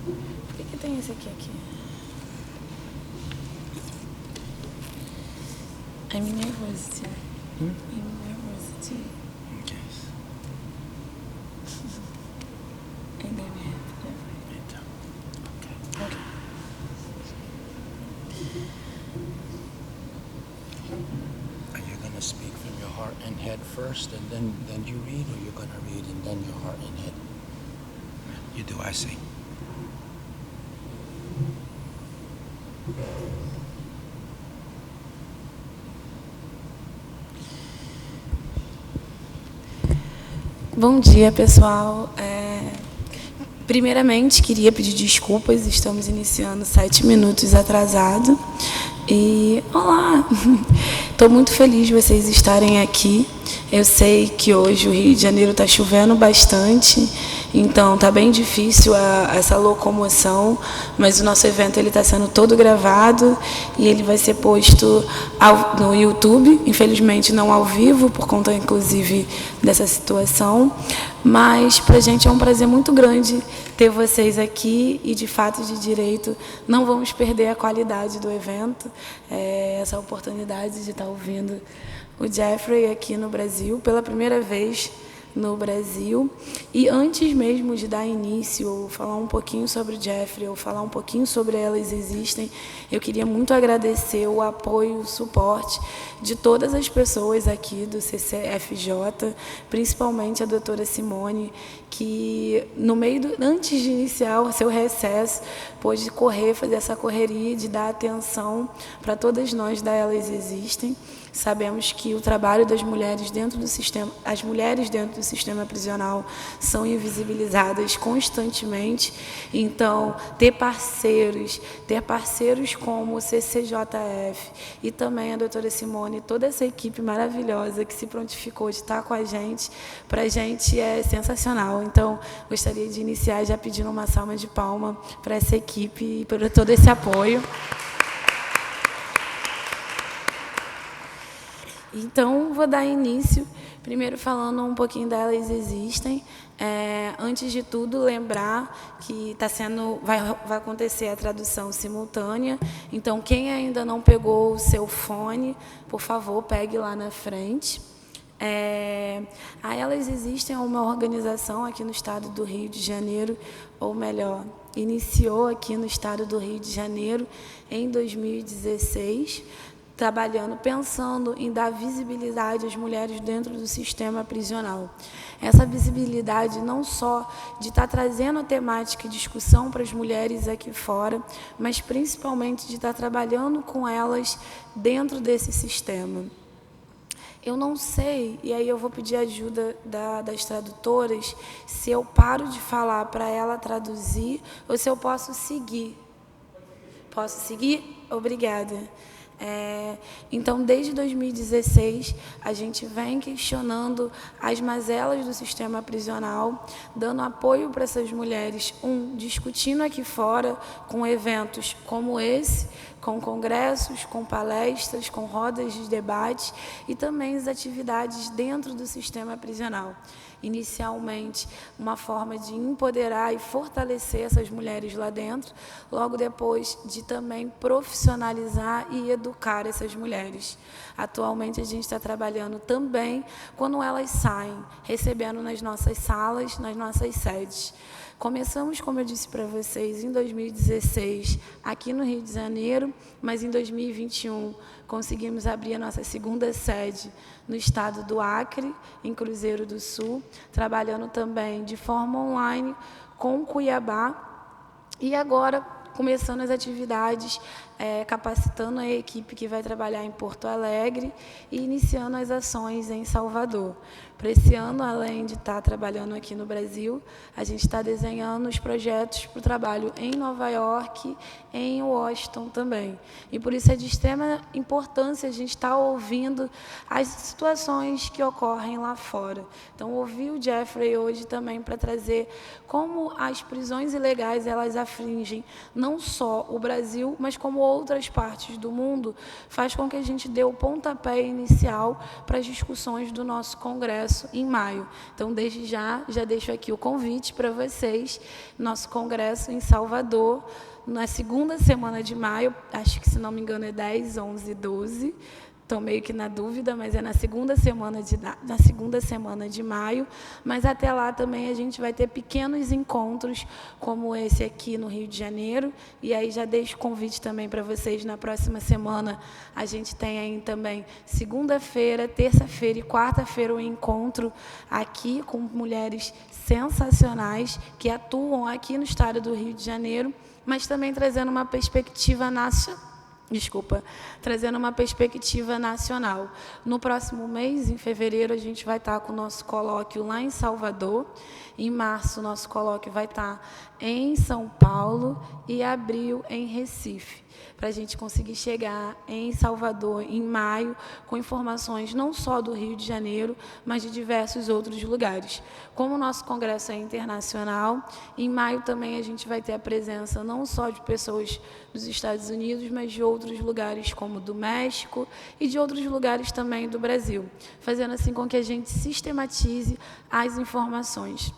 Por que tem esse aqui? I'm nervous. I'm nervous. Okay. I never had Então. Okay. Are you going to speak from your heart and head first, and then you read, or you're going to read and then your heart and head? You do, I see. Bom dia, pessoal. Primeiramente, queria pedir desculpas, estamos iniciando 7 minutos atrasado. E, olá! Estou muito feliz de vocês estarem aqui. Eu sei que hoje o Rio de Janeiro está chovendo bastante, então está bem difícil essa locomoção, mas o nosso evento está sendo todo gravado e ele vai ser posto no YouTube, infelizmente não ao vivo, por conta inclusive dessa situação, mas para a gente é um prazer muito grande ter vocês aqui e, de fato, de direito, não vamos perder a qualidade do evento, essa oportunidade de estar ouvindo o Jeffrey aqui no Brasil, pela primeira vez no Brasil. E antes mesmo de dar início, ou falar um pouquinho sobre o Jeffrey, ou falar um pouquinho sobre Elas Existem, eu queria muito agradecer o apoio, o suporte de todas as pessoas aqui do CCFJ, principalmente a doutora Simone, que antes de iniciar o seu recesso, pôde fazer essa correria de dar atenção para todas nós da Elas Existem. Sabemos que o trabalho das mulheres dentro do sistema, as mulheres dentro do sistema prisional são invisibilizadas constantemente. Então, ter parceiros como o CCJF e também a doutora Simone, toda essa equipe maravilhosa que se prontificou de estar com a gente, para a gente é sensacional. Então, gostaria de iniciar já pedindo uma salva de palmas para essa equipe e por todo esse apoio. Então, vou dar início, primeiro falando um pouquinho da Elas Existem. Antes de tudo, lembrar que vai acontecer a tradução simultânea. Então, quem ainda não pegou o seu fone, por favor, pegue lá na frente. A Elas Existem é uma organização aqui no estado do Rio de Janeiro, ou melhor, iniciou aqui no estado do Rio de Janeiro em 2016, pensando em dar visibilidade às mulheres dentro do sistema prisional. Essa visibilidade não só de estar trazendo a temática e discussão para as mulheres aqui fora, mas principalmente de estar trabalhando com elas dentro desse sistema. Eu não sei, e aí eu vou pedir ajuda das tradutoras, se eu paro de falar para ela traduzir ou se eu posso seguir. Posso seguir? Obrigada. Então, desde 2016, a gente vem questionando as mazelas do sistema prisional, dando apoio para essas mulheres, discutindo aqui fora com eventos como esse, com congressos, com palestras, com rodas de debate e também as atividades dentro do sistema prisional. Inicialmente, uma forma de empoderar e fortalecer essas mulheres lá dentro, logo depois de também profissionalizar e educar essas mulheres. Atualmente, a gente está trabalhando também quando elas saem, recebendo nas nossas salas, nas nossas sedes. Começamos, como eu disse para vocês, em 2016, aqui no Rio de Janeiro, mas em 2021 conseguimos abrir a nossa segunda sede no estado do Acre, em Cruzeiro do Sul, trabalhando também de forma online com Cuiabá e agora começando as atividades, capacitando a equipe que vai trabalhar em Porto Alegre e iniciando as ações em Salvador. Para esse ano, além de estar trabalhando aqui no Brasil, a gente está desenhando os projetos para o trabalho em Nova York, em Washington também. E por isso é de extrema importância a gente estar ouvindo as situações que ocorrem lá fora. Então, ouvi o Jeffrey hoje também para trazer como as prisões ilegais elas afligem não só o Brasil, mas como outras partes do mundo, faz com que a gente dê o pontapé inicial para as discussões do nosso congresso em maio. Então, desde já deixo aqui o convite para vocês, nosso congresso em Salvador, na segunda semana de maio, acho que, se não me engano, é 10, 11 e 12, estou meio que na dúvida, mas é na segunda semana de maio. Mas até lá também a gente vai ter pequenos encontros, como esse aqui no Rio de Janeiro. E aí já deixo o convite também para vocês, na próxima semana a gente tem aí também segunda-feira, terça-feira e quarta-feira um encontro aqui com mulheres sensacionais que atuam aqui no estado do Rio de Janeiro, mas também trazendo uma perspectiva nacional. No próximo mês, em fevereiro, a gente vai estar com o nosso colóquio lá em Salvador. Em março, o nosso colóquio vai estar em São Paulo e abril em Recife, para a gente conseguir chegar em Salvador em maio com informações não só do Rio de Janeiro, mas de diversos outros lugares. Como o nosso congresso é internacional, em maio também a gente vai ter a presença não só de pessoas dos Estados Unidos, mas de outros lugares como do México e de outros lugares também do Brasil, fazendo assim com que a gente sistematize as informações.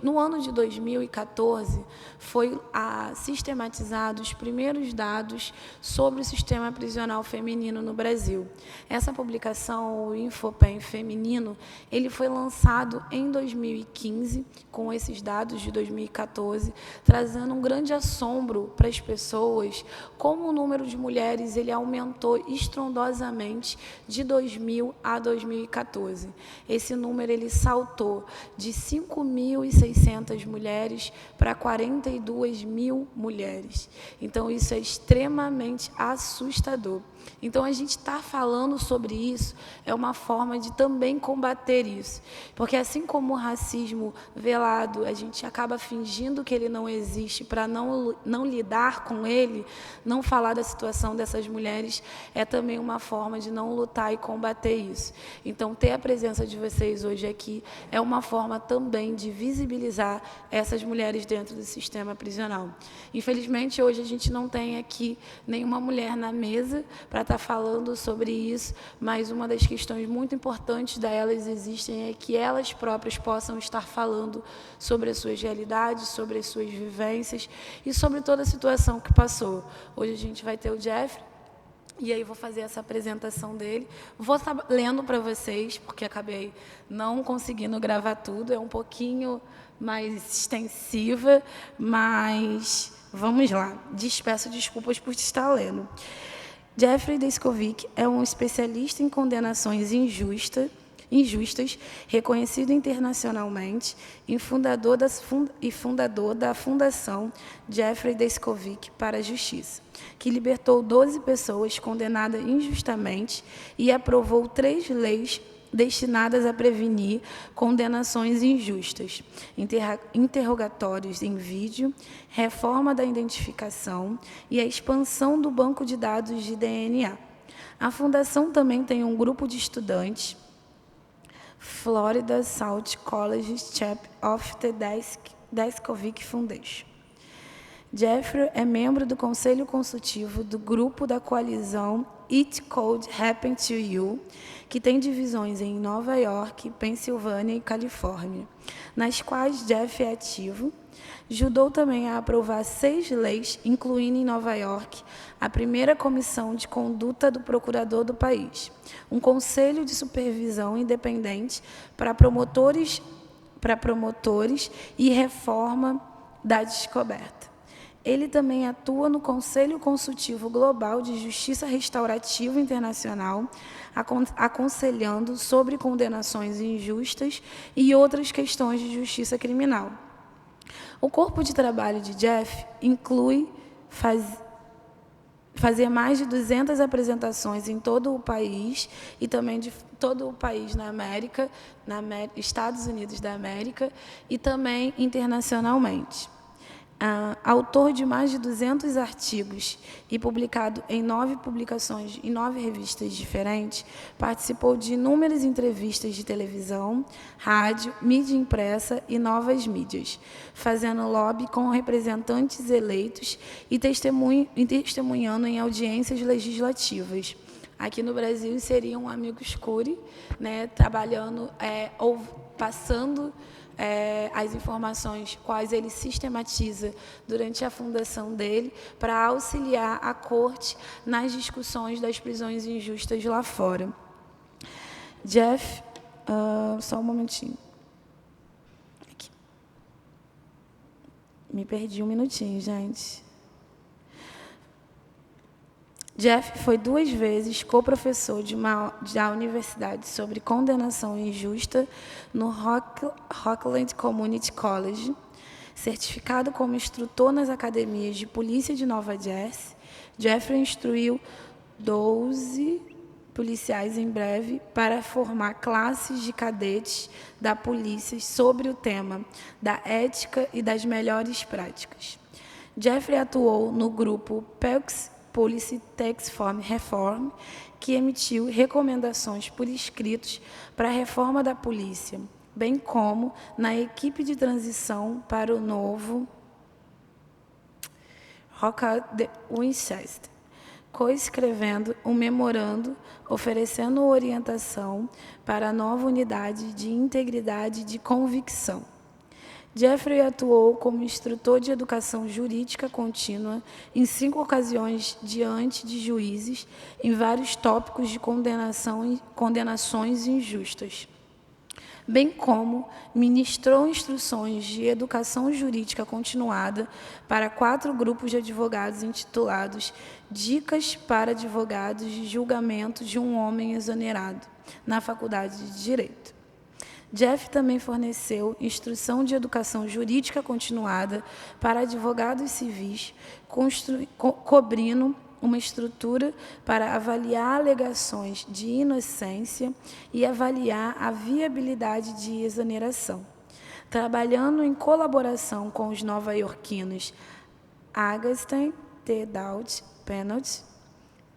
No ano de 2014, foi sistematizado os primeiros dados sobre o sistema prisional feminino no Brasil. Essa publicação, o Infopen Feminino, ele foi lançado em 2015, com esses dados de 2014, trazendo um grande assombro para as pessoas, como o número de mulheres ele aumentou estrondosamente de 2000 a 2014. Esse número ele saltou de 5.600 mulheres para 42 mil mulheres. Então, isso é extremamente assustador. Então, a gente está falando sobre isso, é uma forma de também combater isso. Porque, assim como o racismo velado, a gente acaba fingindo que ele não existe para não lidar com ele, não falar da situação dessas mulheres, é também uma forma de não lutar e combater isso. Então, ter a presença de vocês hoje aqui é uma forma também de visibilizar essas mulheres dentro do sistema prisional. Infelizmente, hoje a gente não tem aqui nenhuma mulher na mesa para estar falando sobre isso, mas uma das questões muito importantes da Elas Existem é que elas próprias possam estar falando sobre as suas realidades, sobre as suas vivências e sobre toda a situação que passou. Hoje a gente vai ter o Jeffrey, e aí vou fazer essa apresentação dele. Vou estar lendo para vocês, porque acabei não conseguindo gravar tudo, é um pouquinho mais extensiva, mas vamos lá. Peço desculpas por estar lendo. Jeffrey Deskovic é um especialista em condenações injustas, reconhecido internacionalmente e fundador da Fundação Jeffrey Deskovic para a Justiça, que libertou 12 pessoas condenadas injustamente e aprovou 3 leis destinadas a prevenir condenações injustas, interrogatórios em vídeo, reforma da identificação e a expansão do banco de dados de DNA. A Fundação também tem um grupo de estudantes, Florida South College Chapter of the Deskovic Foundation. Jeffrey é membro do Conselho Consultivo do grupo da coalizão It Could Happen to You, que tem divisões em Nova York, Pensilvânia e Califórnia, nas quais Jeff é ativo. Ajudou também a aprovar 6 leis, incluindo em Nova York a primeira comissão de conduta do procurador do país, um conselho de supervisão independente para promotores e reforma da descoberta. Ele também atua no Conselho Consultivo Global de Justiça Restaurativa Internacional, aconselhando sobre condenações injustas e outras questões de justiça criminal. O corpo de trabalho de Jeff inclui fazer mais de 200 apresentações em todo o país e também de todo o país na América, Estados Unidos da América e também internacionalmente. Autor de mais de 200 artigos e publicado em 9 publicações em 9 revistas diferentes, participou de inúmeras entrevistas de televisão, rádio, mídia impressa e novas mídias, fazendo lobby com representantes eleitos e testemunhando em audiências legislativas. Aqui no Brasil seria um amigo escure, né, trabalhando ou passando as informações quais ele sistematiza durante a fundação dele para auxiliar a corte nas discussões das prisões injustas lá fora. Jeff, só um momentinho. Aqui. Me perdi um minutinho, gente. Jeff foi 2 vezes co-professor da universidade sobre condenação injusta no Rockland Community College, certificado como instrutor nas academias de polícia de Nova Jersey. Jeffrey instruiu 12 policiais em breve para formar classes de cadetes da polícia sobre o tema da ética e das melhores práticas. Jeffrey atuou no grupo PELCS Policy Tax Form Reform, que emitiu recomendações por escritos para a reforma da polícia, bem como na equipe de transição para o novo Rockland Winchester, coescrevendo um memorando oferecendo orientação para a nova unidade de integridade de convicção. Jeffrey atuou como instrutor de educação jurídica contínua em 5 ocasiões diante de juízes em vários tópicos de condenações injustas, bem como ministrou instruções de educação jurídica continuada para 4 grupos de advogados intitulados Dicas para Advogados de Julgamento de um Homem Exonerado, na Faculdade de Direito. Jeff também forneceu instrução de educação jurídica continuada para advogados civis, cobrindo uma estrutura para avaliar alegações de inocência e avaliar a viabilidade de exoneração. Trabalhando em colaboração com os nova-iorquinos Augustine T. Dowd Penalty,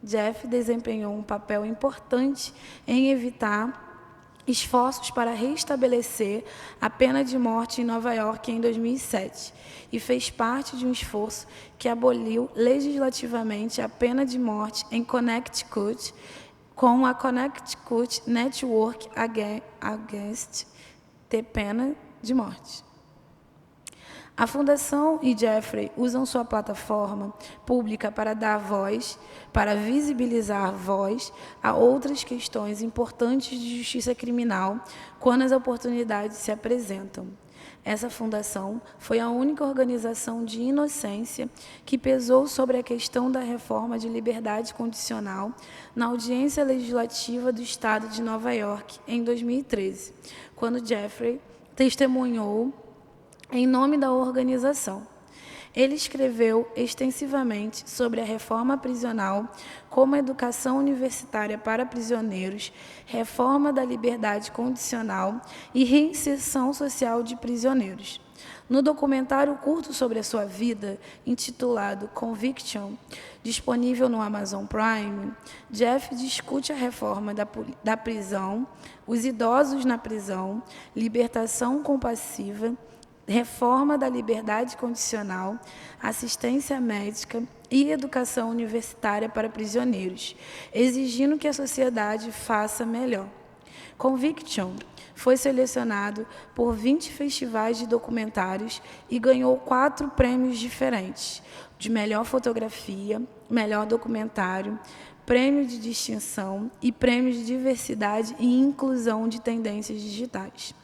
Jeff desempenhou um papel importante em evitar esforços para restabelecer a pena de morte em Nova York em 2007 e fez parte de um esforço que aboliu legislativamente a pena de morte em Connecticut com a Connecticut Network Against the Pena de Morte. A Fundação e Jeffrey usam sua plataforma pública para dar voz, para visibilizar voz a outras questões importantes de justiça criminal quando as oportunidades se apresentam. Essa fundação foi a única organização de inocência que pesou sobre a questão da reforma de liberdade condicional na audiência legislativa do Estado de Nova York em 2013, quando Jeffrey testemunhou em nome da organização. Ele escreveu extensivamente sobre a reforma prisional, como educação universitária para prisioneiros, reforma da liberdade condicional e reinserção social de prisioneiros. No documentário curto sobre a sua vida, intitulado Conviction, disponível no Amazon Prime, Jeff discute a reforma da prisão, os idosos na prisão, libertação compassiva, reforma da liberdade condicional, assistência médica e educação universitária para prisioneiros, exigindo que a sociedade faça melhor. Conviction foi selecionado por 20 festivais de documentários e ganhou 4 prêmios diferentes, de melhor fotografia, melhor documentário, prêmio de distinção e prêmio de diversidade e inclusão de tendências digitais.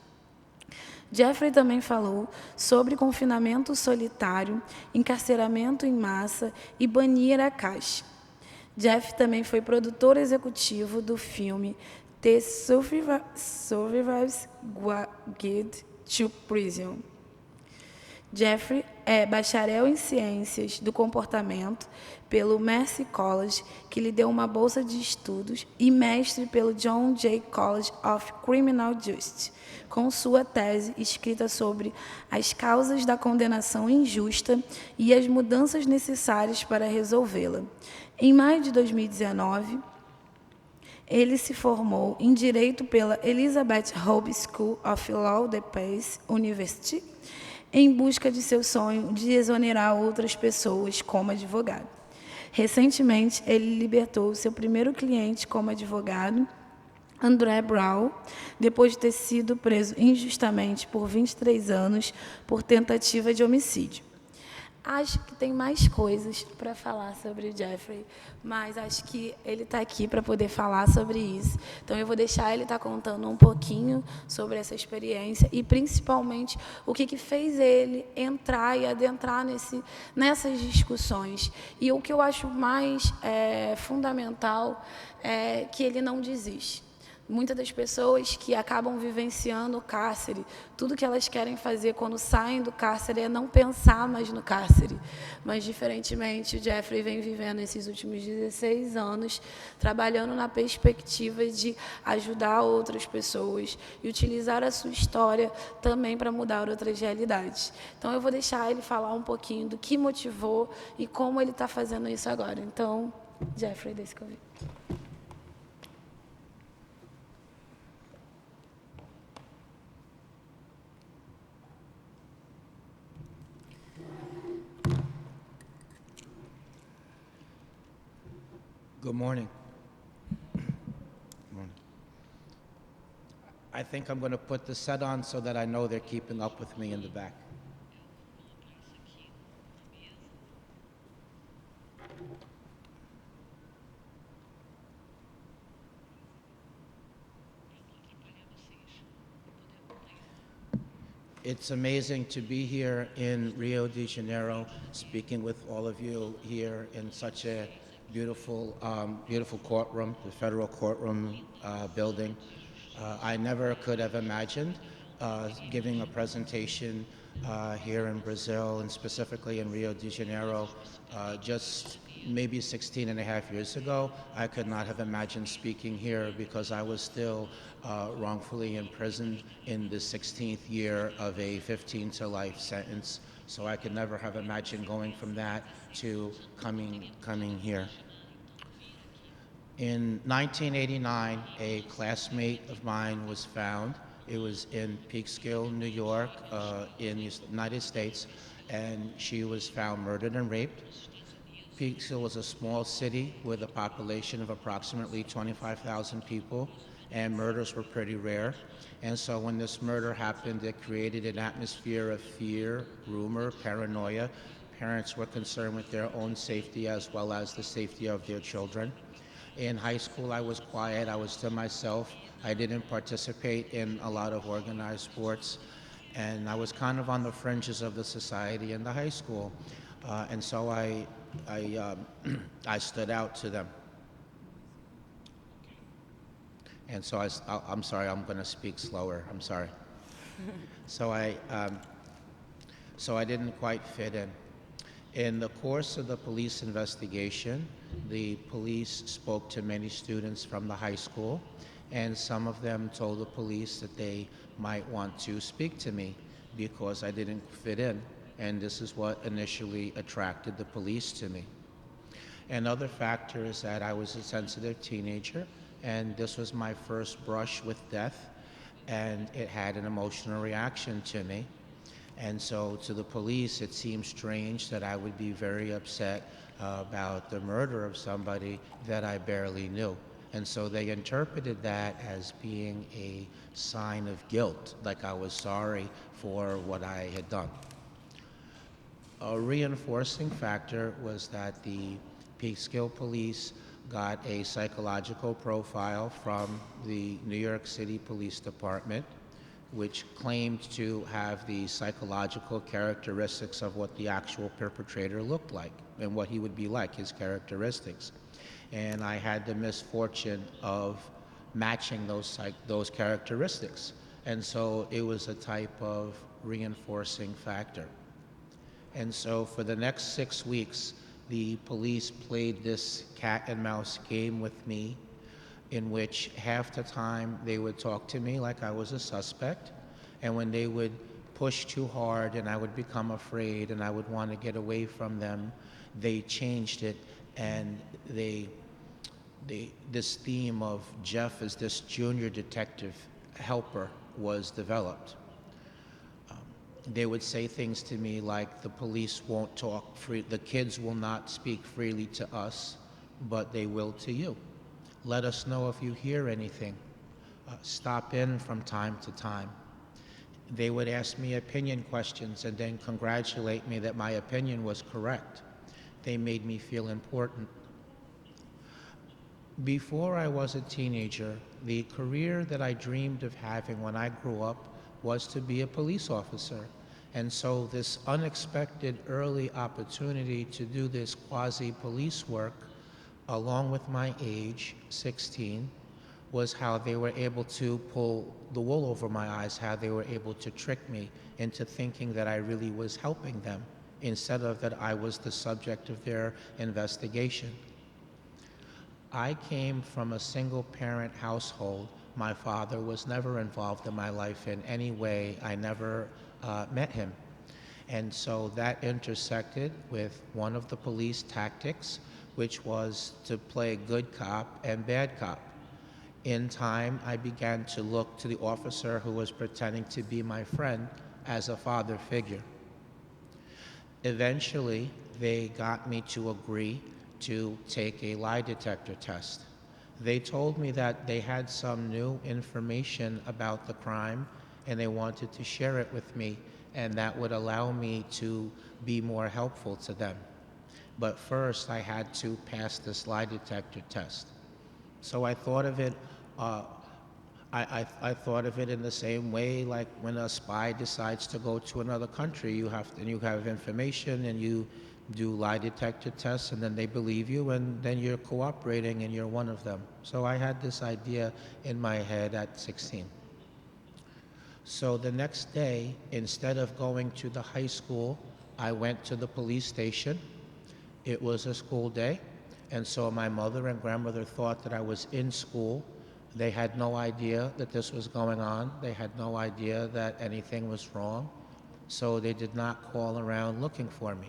Jeffrey também falou sobre confinamento solitário, encarceramento em massa e banir a caixa. Jeff também foi produtor executivo do filme The Survivors Guide to Prison. Jeffrey é bacharel em Ciências do Comportamento pelo Mercy College, que lhe deu uma bolsa de estudos, e mestre pelo John Jay College of Criminal Justice, com sua tese escrita sobre as causas da condenação injusta e as mudanças necessárias para resolvê-la. Em maio de 2019, ele se formou em Direito pela Elizabeth Hope School of Law de Pace University, em busca de seu sonho de exonerar outras pessoas como advogado. Recentemente, ele libertou seu primeiro cliente como advogado, André Brown, depois de ter sido preso injustamente por 23 anos por tentativa de homicídio. Acho que tem mais coisas para falar sobre o Jeffrey, mas acho que ele está aqui para poder falar sobre isso. Então, eu vou deixar ele estar contando um pouquinho sobre essa experiência e, principalmente, o que fez ele entrar e adentrar nessas discussões. E o que eu acho mais fundamental é que ele não desiste. Muitas das pessoas que acabam vivenciando o cárcere, tudo que elas querem fazer quando saem do cárcere é não pensar mais no cárcere. Mas, diferentemente, o Jeffrey vem vivendo esses últimos 16 anos, trabalhando na perspectiva de ajudar outras pessoas e utilizar a sua história também para mudar outras realidades. Então, eu vou deixar ele falar um pouquinho do que motivou e como ele está fazendo isso agora. Então, Jeffrey Deskovic. Good morning. Good morning. I think I'm going to put the set on so that I know they're keeping up with me in the back. It's amazing to be here in Rio de Janeiro, speaking with all of you here in such a beautiful, beautiful courtroom, the federal courtroom building. I never could have imagined giving a presentation here in Brazil and specifically in Rio de Janeiro just maybe 16 and a half years ago. I could not have imagined speaking here because I was still wrongfully imprisoned in the 16th year of a 15 to life sentence. So I could never have imagined going from that to coming here. In 1989, a classmate of mine was found. It was in Peekskill, New York, in the United States, and she was found murdered and raped. Peekskill was a small city with a population of approximately 25,000 people, and murders were pretty rare. And so when this murder happened, it created an atmosphere of fear, rumor, paranoia. Parents were concerned with their own safety as well as the safety of their children. In high school, I was quiet. I was to myself. I didn't participate in a lot of organized sports. And I was kind of on the fringes of the society in the high school. And so I stood out to them. And so I'm sorry, I'm going to speak slower. I'm sorry. So I didn't quite fit in. In the course of the police investigation, the police spoke to many students from the high school, and some of them told the police that they might want to speak to me because I didn't fit in, and this is what initially attracted the police to me. Another factor is that I was a sensitive teenager, and this was my first brush with death, and it had an emotional reaction to me. And so to the police, it seemed strange that I would be very upset about the murder of somebody that I barely knew. And so they interpreted that as being a sign of guilt, like I was sorry for what I had done. A reinforcing factor was that the Peekskill police got a psychological profile from the New York City Police Department, which claimed to have the psychological characteristics of what the actual perpetrator looked like and what he would be like, his characteristics. And I had the misfortune of matching those characteristics. And so it was a type of reinforcing factor. And so for the next 6 weeks, the police played this cat and mouse game with me, in which half the time they would talk to me like I was a suspect, and when they would push too hard and I would become afraid and I would want to get away from them, they changed it, and this theme of Jeff as this junior detective helper was developed. They would say things to me like, the police won't talk free, the kids will not speak freely to us, but they will to you. Let us know if you hear anything. Stop in from time to time. They would ask me opinion questions and then congratulate me that my opinion was correct. They made me feel important. Before I was a teenager, the career that I dreamed of having when I grew up was to be a police officer. And so this unexpected early opportunity to do this quasi-police work, along with my age, 16, was how they were able to pull the wool over my eyes, how they were able to trick me into thinking that I really was helping them, instead of that I was the subject of their investigation. I came from a single-parent household. My father was never involved in my life in any way. I never met him. And so that intersected with one of the police tactics, which was to play good cop and bad cop. In time, I began to look to the officer who was pretending to be my friend as a father figure. Eventually, they got me to agree to take a lie detector test. They told me that they had some new information about the crime and they wanted to share it with me, and that would allow me to be more helpful to them. But first, I had to pass this lie detector test. So I thought of it I thought of it in the same way, like when a spy decides to go to another country, you have information and you do lie detector tests, and then they believe you, and then you're cooperating and you're one of them. So I had this idea in my head at 16. So the next day, instead of going to the high school, I went to the police station. It was a school day, and so my mother and grandmother thought that I was in school. They had no idea that this was going on. They had no idea that anything was wrong, so they did not call around looking for me.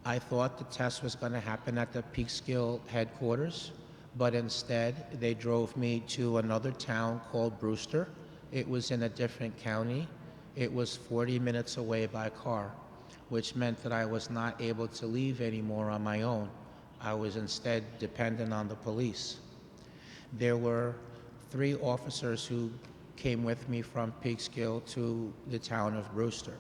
I thought the test was going to happen at the Peekskill headquarters, but instead they drove me to another town called Brewster. It was in a different county. It was 40 minutes away by car, which meant that I was not able to leave anymore on my own. I was instead dependent on the police. There were 3 officers who came with me from Peekskill to the town of Brewster.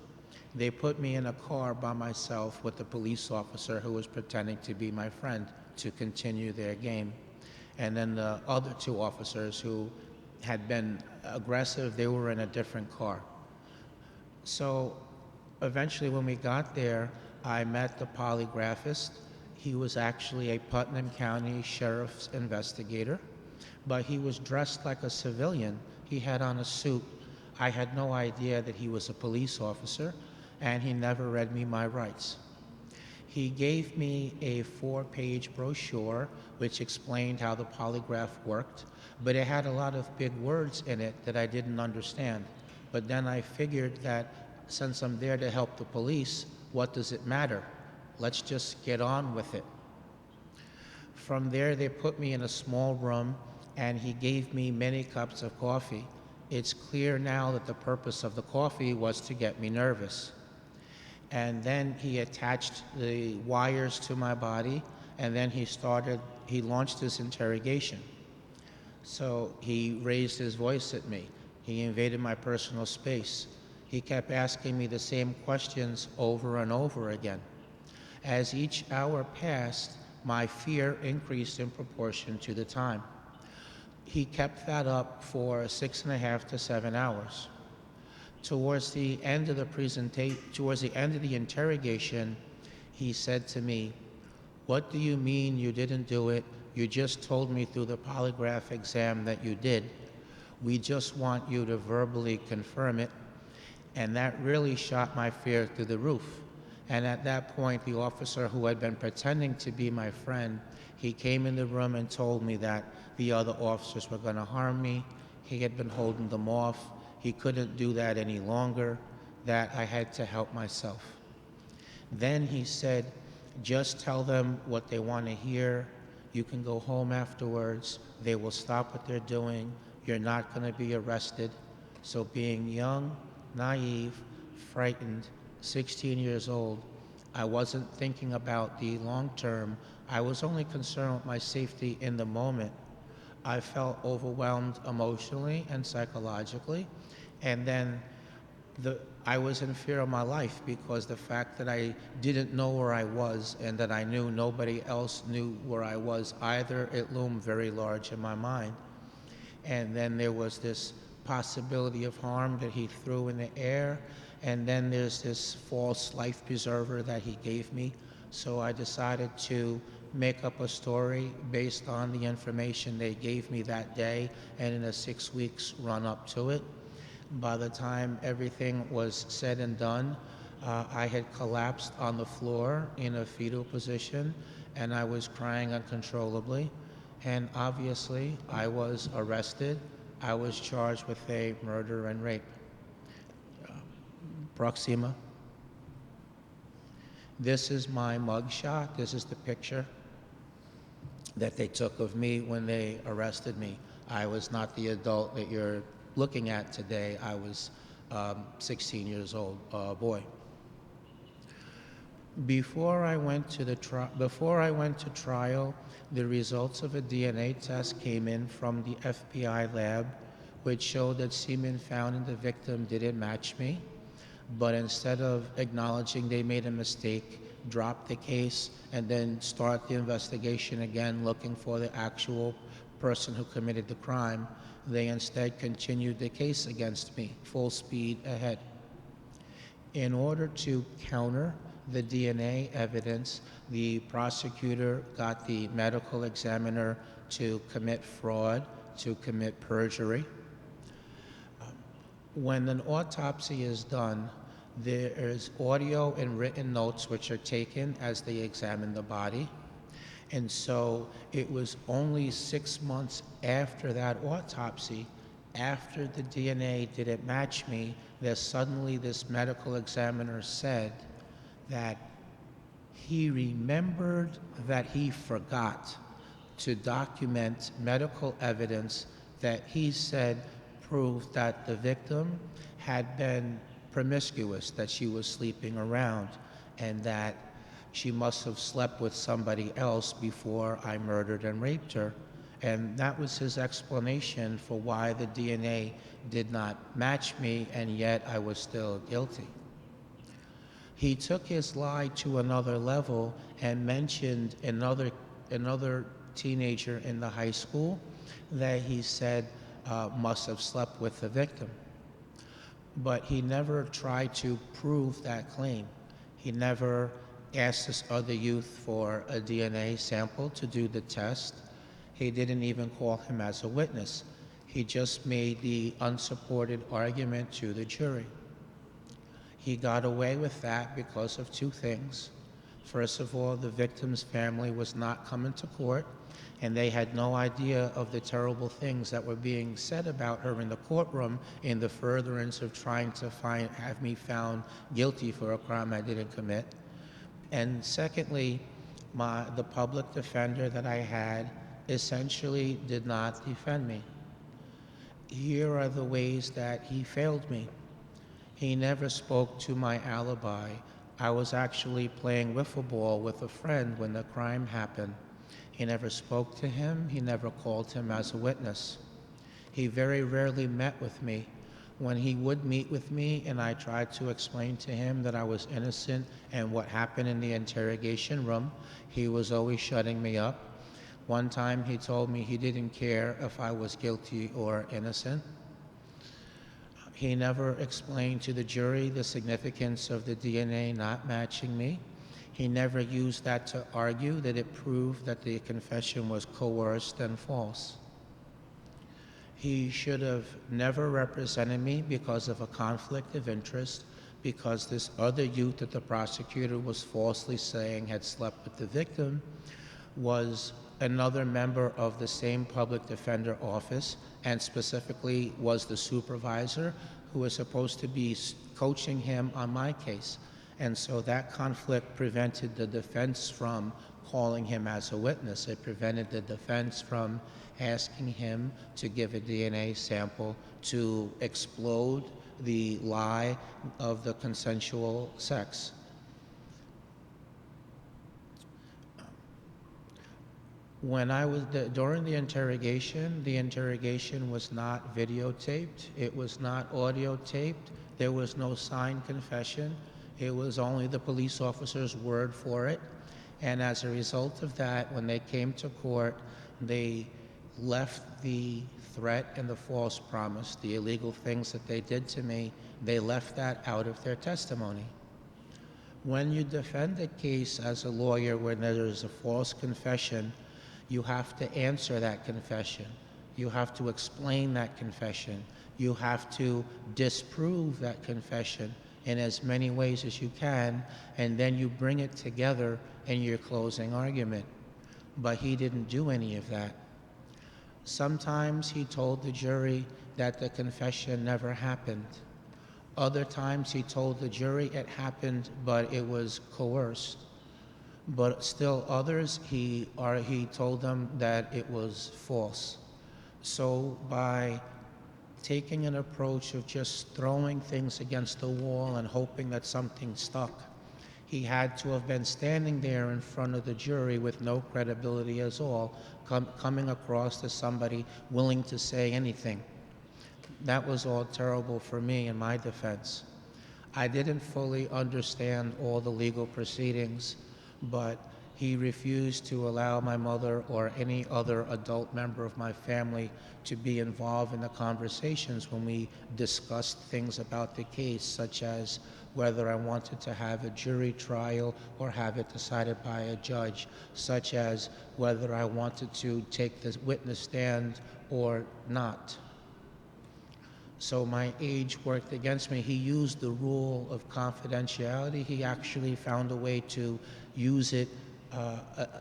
They put me in a car by myself with the police officer who was pretending to be my friend to continue their game. And then the other 2 officers who had been aggressive, they were in a different car. So eventually when we got there, I met the polygraphist. He was actually a Putnam County Sheriff's investigator, but he was dressed like a civilian. He had on a suit. I had no idea that he was a police officer, and he never read me my rights. He gave me a 4-page brochure which explained how the polygraph worked, but it had a lot of big words in it that I didn't understand. But then I figured that since I'm there to help the police, what does it matter? Let's just get on with it. From there, they put me in a small room, and he gave me many cups of coffee. It's clear now that the purpose of the coffee was to get me nervous. And then he attached the wires to my body, and then he launched his interrogation. So he raised his voice at me. He invaded my personal space. He kept asking me the same questions over and over again. As each hour passed, my fear increased in proportion to the time. He kept that up for 6.5 to 7 hours. Towards the end of the interrogation, he said to me, "What do you mean you didn't do it? You just told me through the polygraph exam that you did. We just want you to verbally confirm it." And that really shot my fear through the roof. And at that point, the officer who had been pretending to be my friend, he came in the room and told me that the other officers were going to harm me. He had been holding them off. He couldn't do that any longer, that I had to help myself. Then he said, just tell them what they want to hear. You can go home afterwards. They will stop what they're doing. You're not going to be arrested. So being young, naive, frightened, 16 years old, I wasn't thinking about the long term. I was only concerned with my safety in the moment. I felt overwhelmed emotionally and psychologically. And then I was in fear of my life because the fact that I didn't know where I was and that I knew nobody else knew where I was either, it loomed very large in my mind. And then there was this possibility of harm that he threw in the air, and then there's this false life preserver that he gave me. So I decided to make up a story based on the information they gave me that day and in the 6 weeks run up to it. By the time everything was said and done, I had collapsed on the floor in a fetal position, and I was crying uncontrollably. And obviously, I was arrested. I was charged with a murder and rape. Proxima. This is my mugshot. This is the picture that they took of me when they arrested me. I was not the adult that you're looking at today. I was 16 years old, boy. Before I went to trial, the results of a DNA test came in from the FBI lab, which showed that semen found in the victim didn't match me. But instead of acknowledging they made a mistake, drop the case, and then start the investigation again looking for the actual person who committed the crime, they instead continued the case against me, full speed ahead. In order to counter the DNA evidence, the prosecutor got the medical examiner to commit fraud, to commit perjury. When an autopsy is done, there is audio and written notes which are taken as they examine the body. And so it was only 6 months after that autopsy, after the DNA didn't match me, that suddenly this medical examiner said that he remembered that he forgot to document medical evidence that he said proved that the victim had been promiscuous, that she was sleeping around, and that she must have slept with somebody else before I murdered and raped her. And that was his explanation for why the DNA did not match me, and yet I was still guilty. He took his lie to another level and mentioned another teenager in the high school that he said must have slept with the victim. But he never tried to prove that claim. He never asked this other youth for a DNA sample to do the test. He didn't even call him as a witness. He just made the unsupported argument to the jury. He got away with that because of two things. First of all, the victim's family was not coming to court, and they had no idea of the terrible things that were being said about her in the courtroom in the furtherance of trying to have me found guilty for a crime I didn't commit. And secondly, the public defender that I had essentially did not defend me. Here are the ways that he failed me. He never spoke to my alibi. I was actually playing wiffle ball with a friend when the crime happened. He never spoke to him. He never called him as a witness. He very rarely met with me. When he would meet with me and I tried to explain to him that I was innocent and what happened in the interrogation room, he was always shutting me up. One time he told me he didn't care if I was guilty or innocent. He never explained to the jury the significance of the DNA not matching me. He never used that to argue that it proved that the confession was coerced and false. He should have never represented me because of a conflict of interest, because this other youth that the prosecutor was falsely saying had slept with the victim was another member of the same public defender office, and specifically was the supervisor who was supposed to be coaching him on my case. And so that conflict prevented the defense from calling him as a witness. It prevented the defense from asking him to give a DNA sample to explode the lie of the consensual sex. When I was during the interrogation was not videotaped. It was not audio taped. There was no signed confession. It was only the police officer's word for it. And as a result of that, when they came to court, they left the threat and the false promise, the illegal things that they did to me, they left that out of their testimony. When you defend a case as a lawyer when there is a false confession, you have to answer that confession. You have to explain that confession. You have to disprove that confession in as many ways as you can, and then you bring it together in your closing argument. But he didn't do any of that. Sometimes he told the jury that the confession never happened. Other times he told the jury it happened, but it was coerced. But still others, he told them that it was false. So by taking an approach of just throwing things against the wall and hoping that something stuck, he had to have been standing there in front of the jury with no credibility at all, coming across as somebody willing to say anything. That was all terrible for me in my defense. I didn't fully understand all the legal proceedings, but he refused to allow my mother or any other adult member of my family to be involved in the conversations when we discussed things about the case, such as whether I wanted to have a jury trial or have it decided by a judge, such as whether I wanted to take the witness stand or not. So my age worked against me. He used the rule of confidentiality. He actually found a way to use it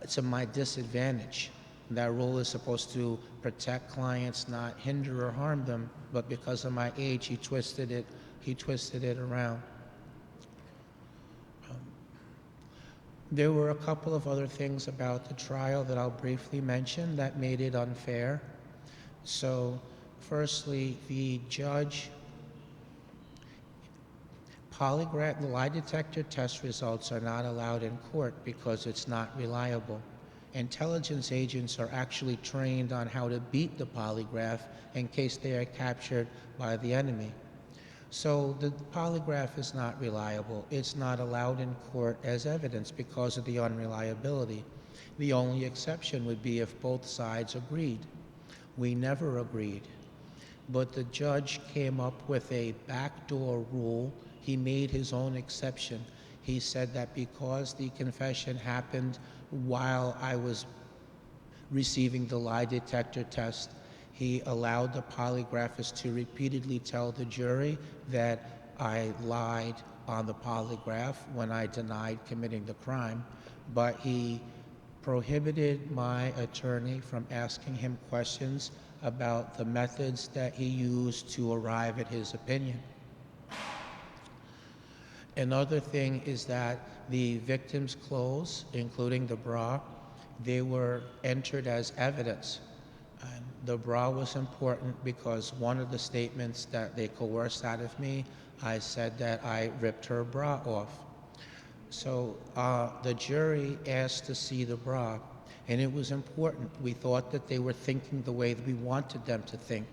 to my disadvantage. That rule is supposed to protect clients, not hinder or harm them, but because of my age, he twisted it around. There were a couple of other things about the trial that I'll briefly mention that made it unfair. So, firstly, the judge, the lie detector test results are not allowed in court because it's not reliable. Intelligence agents are actually trained on how to beat the polygraph in case they are captured by the enemy. So the polygraph is not reliable. It's not allowed in court as evidence because of the unreliability. The only exception would be if both sides agreed. We never agreed. But the judge came up with a backdoor rule. He made his own exception. He said that because the confession happened while I was receiving the lie detector test, he allowed the polygraphist to repeatedly tell the jury that I lied on the polygraph when I denied committing the crime, but he prohibited my attorney from asking him questions about the methods that he used to arrive at his opinion. Another thing is that the victim's clothes, including the bra, they were entered as evidence. And the bra was important because one of the statements that they coerced out of me, I said that I ripped her bra off. So the jury asked to see the bra, and it was important. We thought that they were thinking the way that we wanted them to think.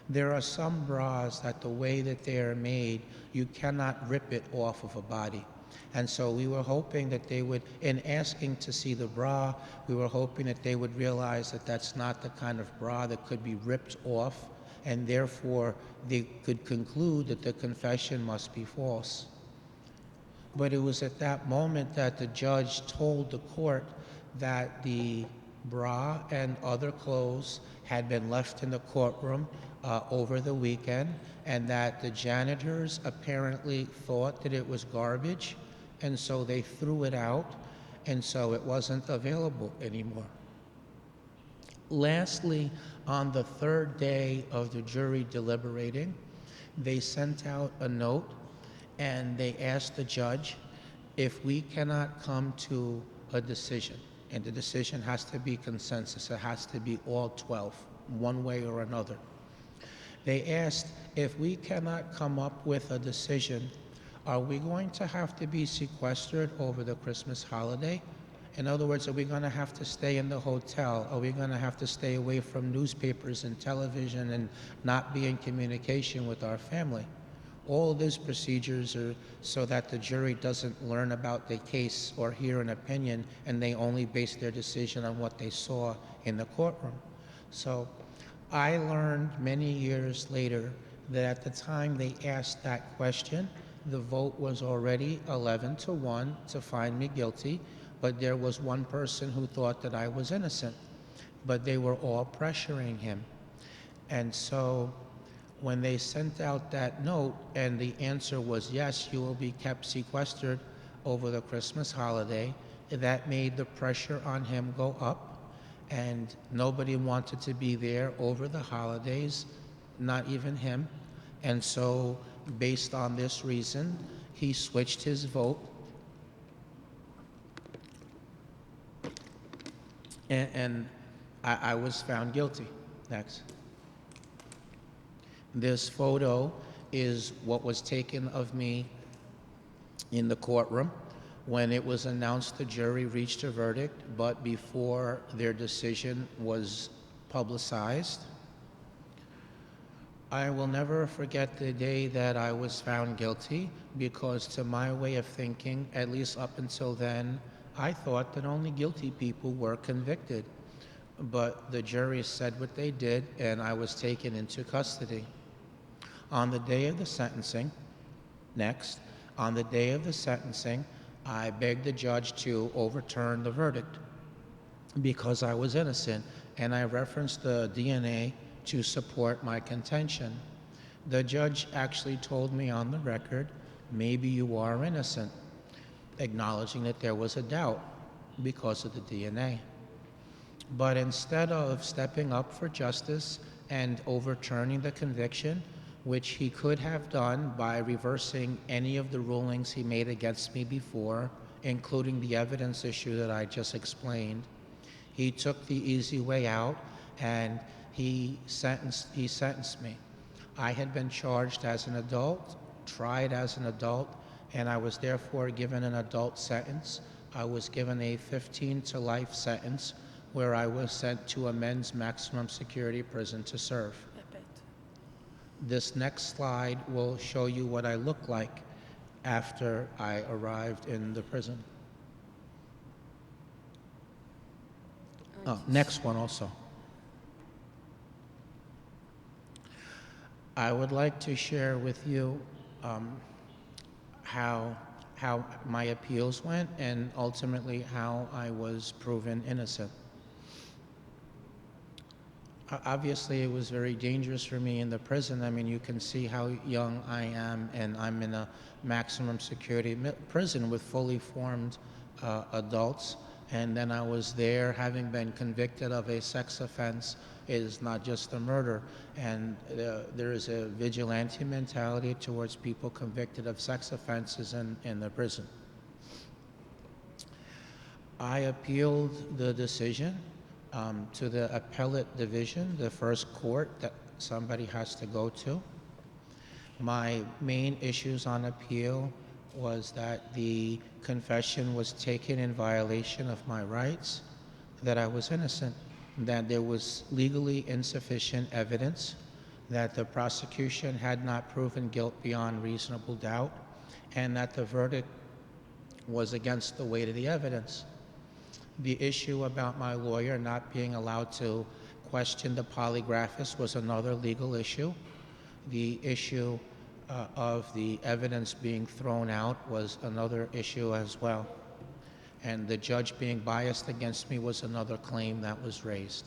There are some bras that the way that they are made, you cannot rip it off of a body. And so we were hoping that they would, in asking to see the bra, we were hoping that they would realize that that's not the kind of bra that could be ripped off, and therefore they could conclude that the confession must be false. But it was at that moment that the judge told the court that the bra and other clothes had been left in the courtroom over the weekend, and that the janitors apparently thought that it was garbage, and so they threw it out, and so it wasn't available anymore. Lastly, on the third day of the jury deliberating, they sent out a note and they asked the judge, if we cannot come to a decision, and the decision has to be consensus, it has to be all 12, one way or another. They asked, if we cannot come up with a decision, are we going to have to be sequestered over the Christmas holiday? In other words, are we going to have to stay in the hotel? Are we going to have to stay away from newspapers and television and not be in communication with our family? All of these procedures are so that the jury doesn't learn about the case or hear an opinion, and they only base their decision on what they saw in the courtroom. So I learned many years later that at the time they asked that question, the vote was already 11-1 to find me guilty, but there was one person who thought that I was innocent, but they were all pressuring him. And so when they sent out that note and the answer was yes, you will be kept sequestered over the Christmas holiday, that made the pressure on him go up, and nobody wanted to be there over the holidays, not even him. And so based on this reason, he switched his vote, and I was found guilty. Next. This photo is what was taken of me in the courtroom when it was announced the jury reached a verdict, but before their decision was publicized. I will never forget the day that I was found guilty, because to my way of thinking, at least up until then, I thought that only guilty people were convicted. But the jury said what they did, and I was taken into custody. On the day of the sentencing, on the day of the sentencing, I begged the judge to overturn the verdict because I was innocent, and I referenced the DNA to support my contention. The judge actually told me on the record, maybe you are innocent, acknowledging that there was a doubt because of the DNA. But instead of stepping up for justice and overturning the conviction, which he could have done by reversing any of the rulings he made against me before, including the evidence issue that I just explained, he took the easy way out and he sentenced me. I had been charged as an adult, tried as an adult, and I was therefore given an adult sentence. I was given a 15 to life sentence where I was sent to a men's maximum security prison to serve. This next slide will show you what I looked like after I arrived in the prison. Oh, next one also. I would like to share with you how my appeals went and ultimately how I was proven innocent. Obviously, it was very dangerous for me in the prison. I mean, you can see how young I am, and I'm in a maximum security prison with fully formed adults. And then I was there having been convicted of a sex offense. It is not just a murder. And there is a vigilante mentality towards people convicted of sex offenses in the prison. I appealed the decision to the appellate division, the first court that somebody has to go to. My main issues on appeal was that the confession was taken in violation of my rights, that I was innocent, that there was legally insufficient evidence, that the prosecution had not proven guilt beyond reasonable doubt, and that the verdict was against the weight of the evidence. The issue about my lawyer not being allowed to question the polygraphist was another legal issue. The issue of the evidence being thrown out was another issue as well. and the judge being biased against me was another claim that was raised.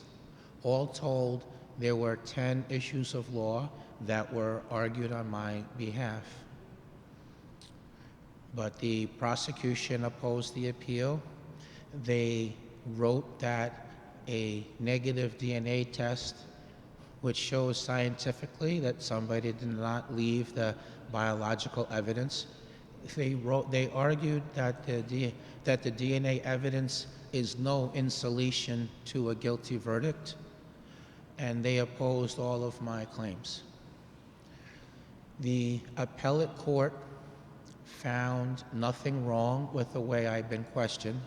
All told, there were 10 issues of law that were argued on my behalf. But the prosecution opposed the appeal. They wrote that a negative DNA test, which shows scientifically that somebody did not leave the biological evidence. They argued that the DNA evidence is no insulation to a guilty verdict, and they opposed all of my claims. The appellate court found nothing wrong with the way I've been questioned.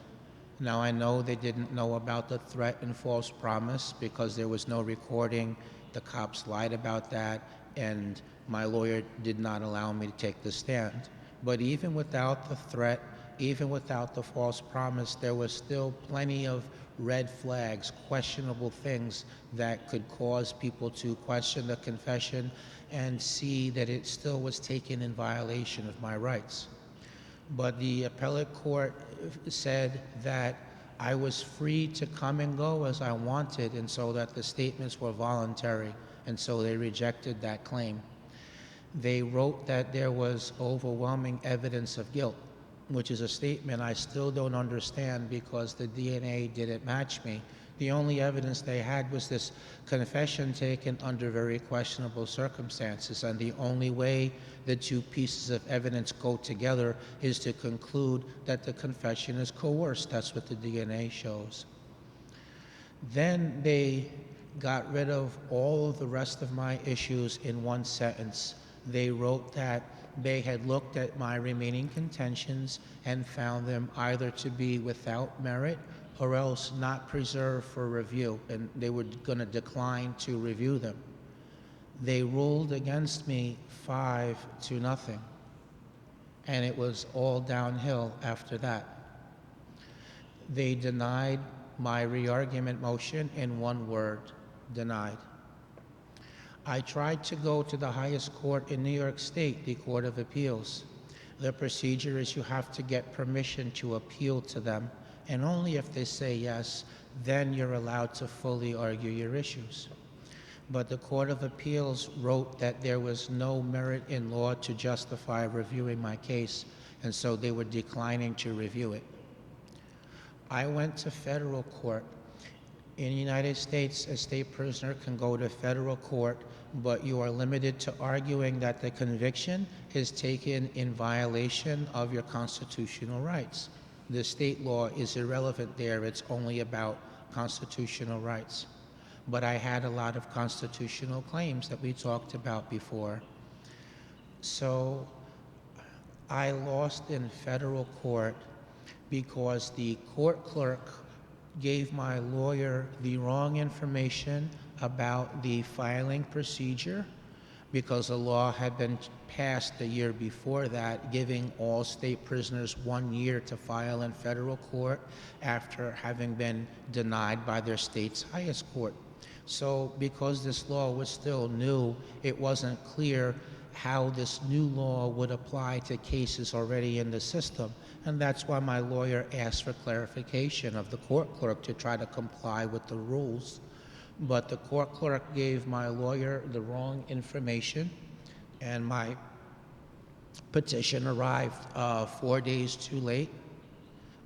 Now, I know they didn't know about the threat and false promise because there was no recording. The cops lied about that, and my lawyer did not allow me to take the stand. But even without the threat, even without the false promise, there was still plenty of red flags, questionable things that could cause people to question the confession and see that it still was taken in violation of my rights. But the appellate court said that I was free to come and go as I wanted, and so that the statements were voluntary, and so they rejected that claim. They wrote that there was overwhelming evidence of guilt, which is a statement I still don't understand because the DNA didn't match me. The only evidence they had was this confession taken under very questionable circumstances, and the only way the two pieces of evidence go together is to conclude that the confession is coerced. That's what the DNA shows. Then they got rid of all of the rest of my issues in one sentence. They wrote that they had looked at my remaining contentions and found them either to be without merit or else not preserved for review, and they were going to decline to review them. They ruled against me 5-0, and it was all downhill after that. They denied my re-argument motion in one word: denied. I tried to go to the highest court in New York State, the Court of Appeals. The procedure is you have to get permission to appeal to them, and only if they say yes, then you're allowed to fully argue your issues. But the Court of Appeals wrote that there was no merit in law to justify reviewing my case, and so they were declining to review it. I went to federal court. In the United States, a state prisoner can go to federal court, but you are limited to arguing that the conviction is taken in violation of your constitutional rights. The state law is irrelevant there. It's only about constitutional rights. But I had a lot of constitutional claims that we talked about before. So I lost in federal court because the court clerk gave my lawyer the wrong information about the filing procedure, because the law had been passed the year before that, giving all state prisoners 1 year to file in federal court after having been denied by their state's highest court. So because this law was still new, it wasn't clear how this new law would apply to cases already in the system. And that's why my lawyer asked for clarification of the court clerk to try to comply with the rules. But the court clerk gave my lawyer the wrong information, and my petition arrived 4 days too late,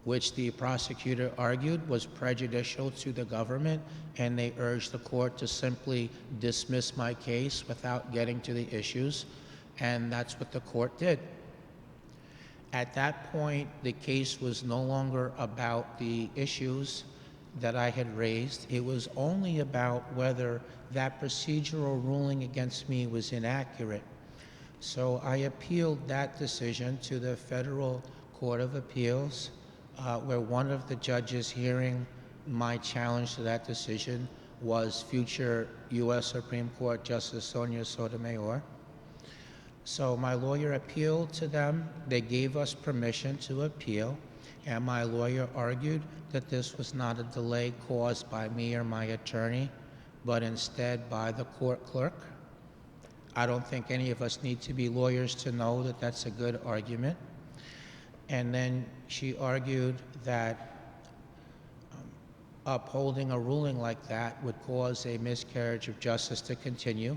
which the prosecutor argued was prejudicial to the government, and they urged the court to simply dismiss my case without getting to the issues, and that's what the court did. At that point, the case was no longer about the issues that I had raised. It was only about whether that procedural ruling against me was inaccurate. So I appealed that decision to the Federal Court of Appeals, where one of the judges hearing my challenge to that decision was future U.S. Supreme Court Justice Sonia Sotomayor. So my lawyer appealed to them. They gave us permission to appeal, and my lawyer argued that this was not a delay caused by me or my attorney, but instead by the court clerk. I don't think any of us need to be lawyers to know that that's a good argument. And then she argued that upholding a ruling like that would cause a miscarriage of justice to continue,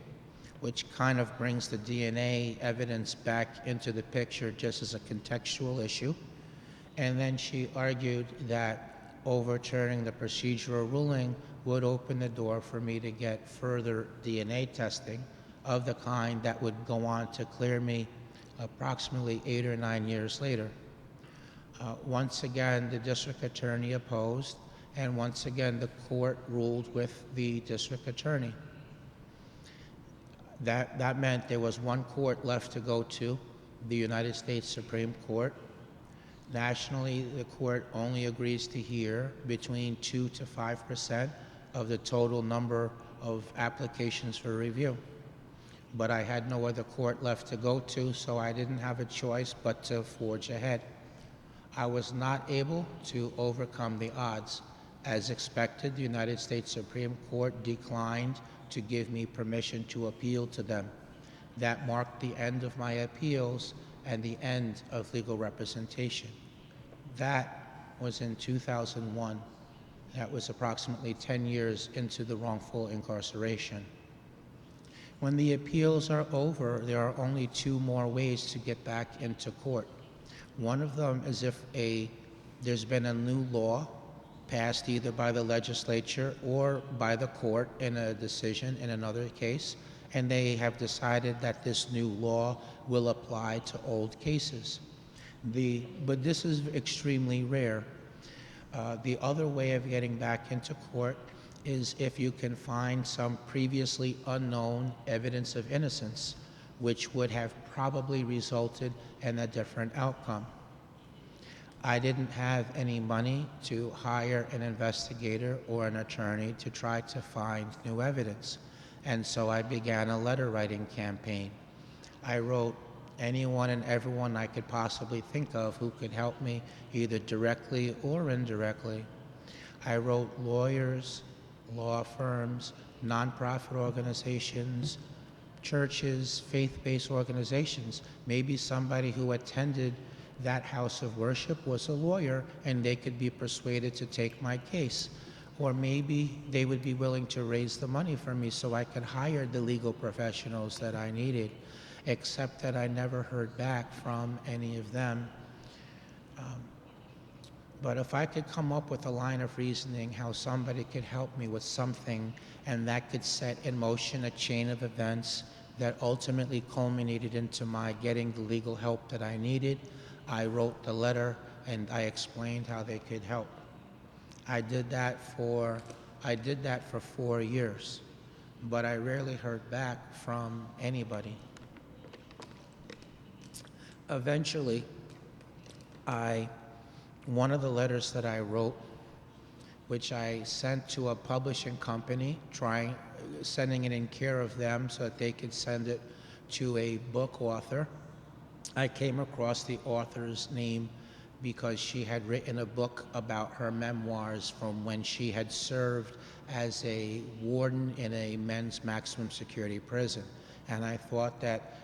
which kind of brings the DNA evidence back into the picture just as a contextual issue. And then she argued that overturning the procedural ruling would open the door for me to get further DNA testing of the kind that would go on to clear me approximately 8 or 9 years later. Once again, the district attorney opposed, and once again, the court ruled with the district attorney. That meant there was one court left to go to, the United States Supreme Court. Nationally, the court only agrees to hear between 2 to 5% of the total number of applications for review. But I had no other court left to go to, so I didn't have a choice but to forge ahead. I was not able to overcome the odds. As expected, the United States Supreme Court declined to give me permission to appeal to them. That marked the end of my appeals and the end of legal representation. That was in 2001. That was approximately 10 years into the wrongful incarceration. When the appeals are over, there are only 2 more ways to get back into court. One of them is if there's been a new law passed either by the legislature or by the court in a decision in another case, and they have decided that this new law will apply to old cases. But this is extremely rare. The other way of getting back into court is if you can find some previously unknown evidence of innocence, which would have probably resulted in a different outcome. I didn't have any money to hire an investigator or an attorney to try to find new evidence, and so I began a letter writing campaign. I wrote anyone and everyone I could possibly think of who could help me, either directly or indirectly. I wrote lawyers, law firms, nonprofit organizations, churches, faith-based organizations. Maybe somebody who attended that house of worship was a lawyer and they could be persuaded to take my case. Or maybe they would be willing to raise the money for me so I could hire the legal professionals that I needed, except that I never heard back from any of them. But if I could come up with a line of reasoning how somebody could help me with something, and that could set in motion a chain of events that ultimately culminated into my getting the legal help that I needed, I wrote the letter and I explained how they could help. I did that for 4 years, but I rarely heard back from anybody. Eventually, one of the letters that I wrote, which I sent to a publishing company, sending it in care of them so that they could send it to a book author. I came across the author's name because she had written a book about her memoirs from when she had served as a warden in a men's maximum security prison. And I thought that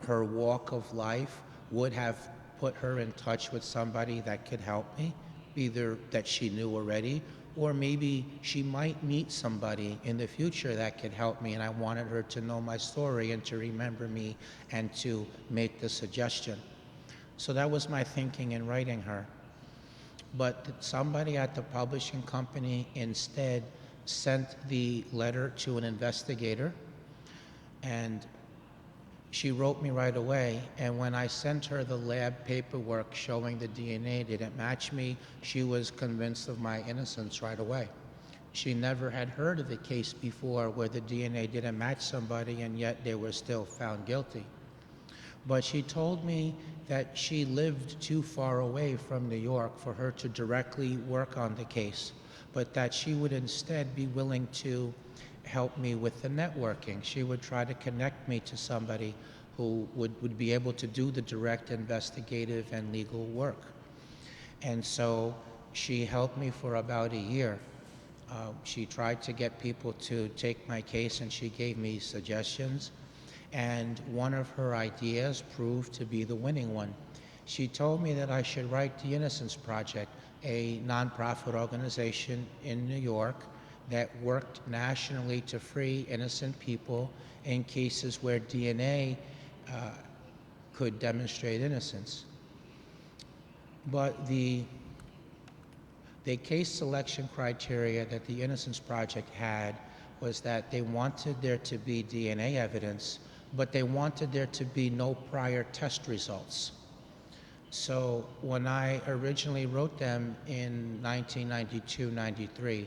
her walk of life would have put her in touch with somebody that could help me, either that she knew already, or maybe she might meet somebody in the future that could help me, and I wanted her to know my story and to remember me and to make the suggestion. So that was my thinking in writing her. But somebody at the publishing company instead sent the letter to an investigator, and she wrote me right away, and when I sent her the lab paperwork showing the DNA didn't match me, she was convinced of my innocence right away. She never had heard of the case before where the DNA didn't match somebody and yet they were still found guilty. But she told me that she lived too far away from New York for her to directly work on the case, but that she would instead be willing to help me with the networking. She would try to connect me to somebody who would be able to do the direct investigative and legal work. And so she helped me for about a year. She tried to get people to take my case, and she gave me suggestions. And one of her ideas proved to be the winning one. She told me that I should write the Innocence Project, a nonprofit organization in New York that worked nationally to free innocent people in cases where DNA could demonstrate innocence. But the case selection criteria that the Innocence Project had was that they wanted there to be DNA evidence, but they wanted there to be no prior test results. So when I originally wrote them in 1992-93,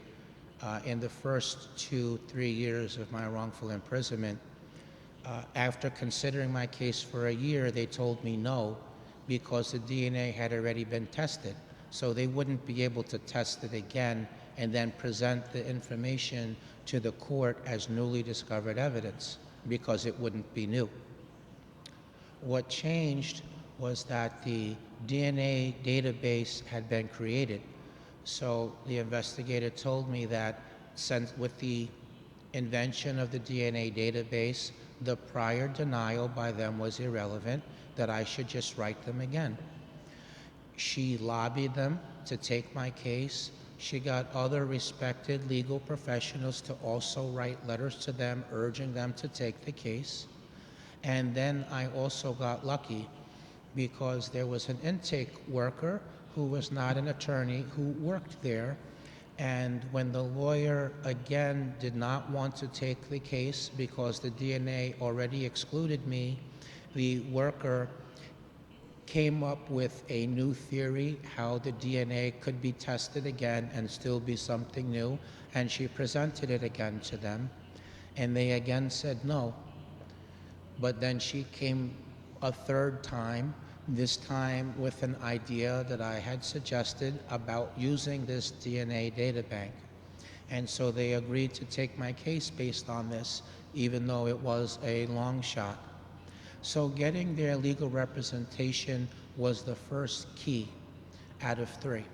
in the first 2-3 years of my wrongful imprisonment, after considering my case for a year, they told me no, because the DNA had already been tested. So they wouldn't be able to test it again and then present the information to the court as newly discovered evidence, because it wouldn't be new. What changed was that the DNA database had been created. So the investigator told me that since with the invention of the DNA database, the prior denial by them was irrelevant, that I should just write them again. She lobbied them to take my case. She got other respected legal professionals to also write letters to them, urging them to take the case. And then I also got lucky, because there was an intake worker who was not an attorney who worked there. And when the lawyer again did not want to take the case because the DNA already excluded me, the worker came up with a new theory how the DNA could be tested again and still be something new, and she presented it again to them, and they again said no. But then she came a third time, this time with an idea that I had suggested about using this DNA data bank. And so they agreed to take my case based on this, even though it was a long shot. So getting their legal representation was the first key out of 3.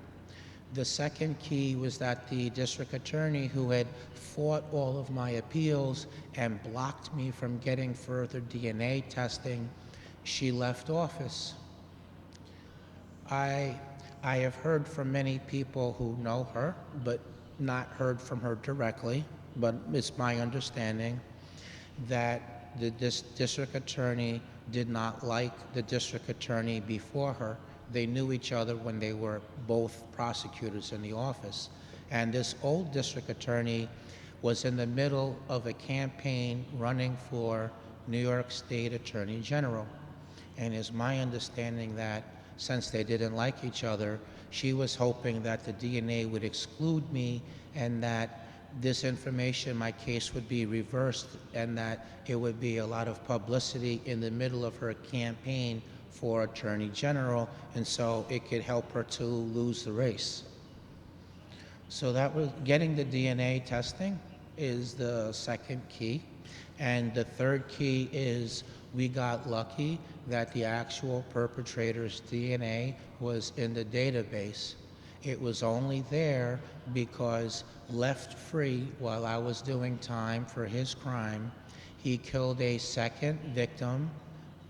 The second key was that the district attorney, who had fought all of my appeals and blocked me from getting further DNA testing, she left office. I have heard from many people who know her, but not heard from her directly, but it's my understanding that this district attorney did not like the district attorney before her. They knew each other when they were both prosecutors in the office. And this old district attorney was in the middle of a campaign running for New York State Attorney General. And it's my understanding that since they didn't like each other, she was hoping that the DNA would exclude me and that this information, my case, would be reversed, and that it would be a lot of publicity in the middle of her campaign for Attorney General, and so it could help her to lose the race. So that was getting the DNA testing is the second key. And the third key is we got lucky that the actual perpetrator's DNA was in the database. It was only there because, left free while I was doing time for his crime, he killed a second victim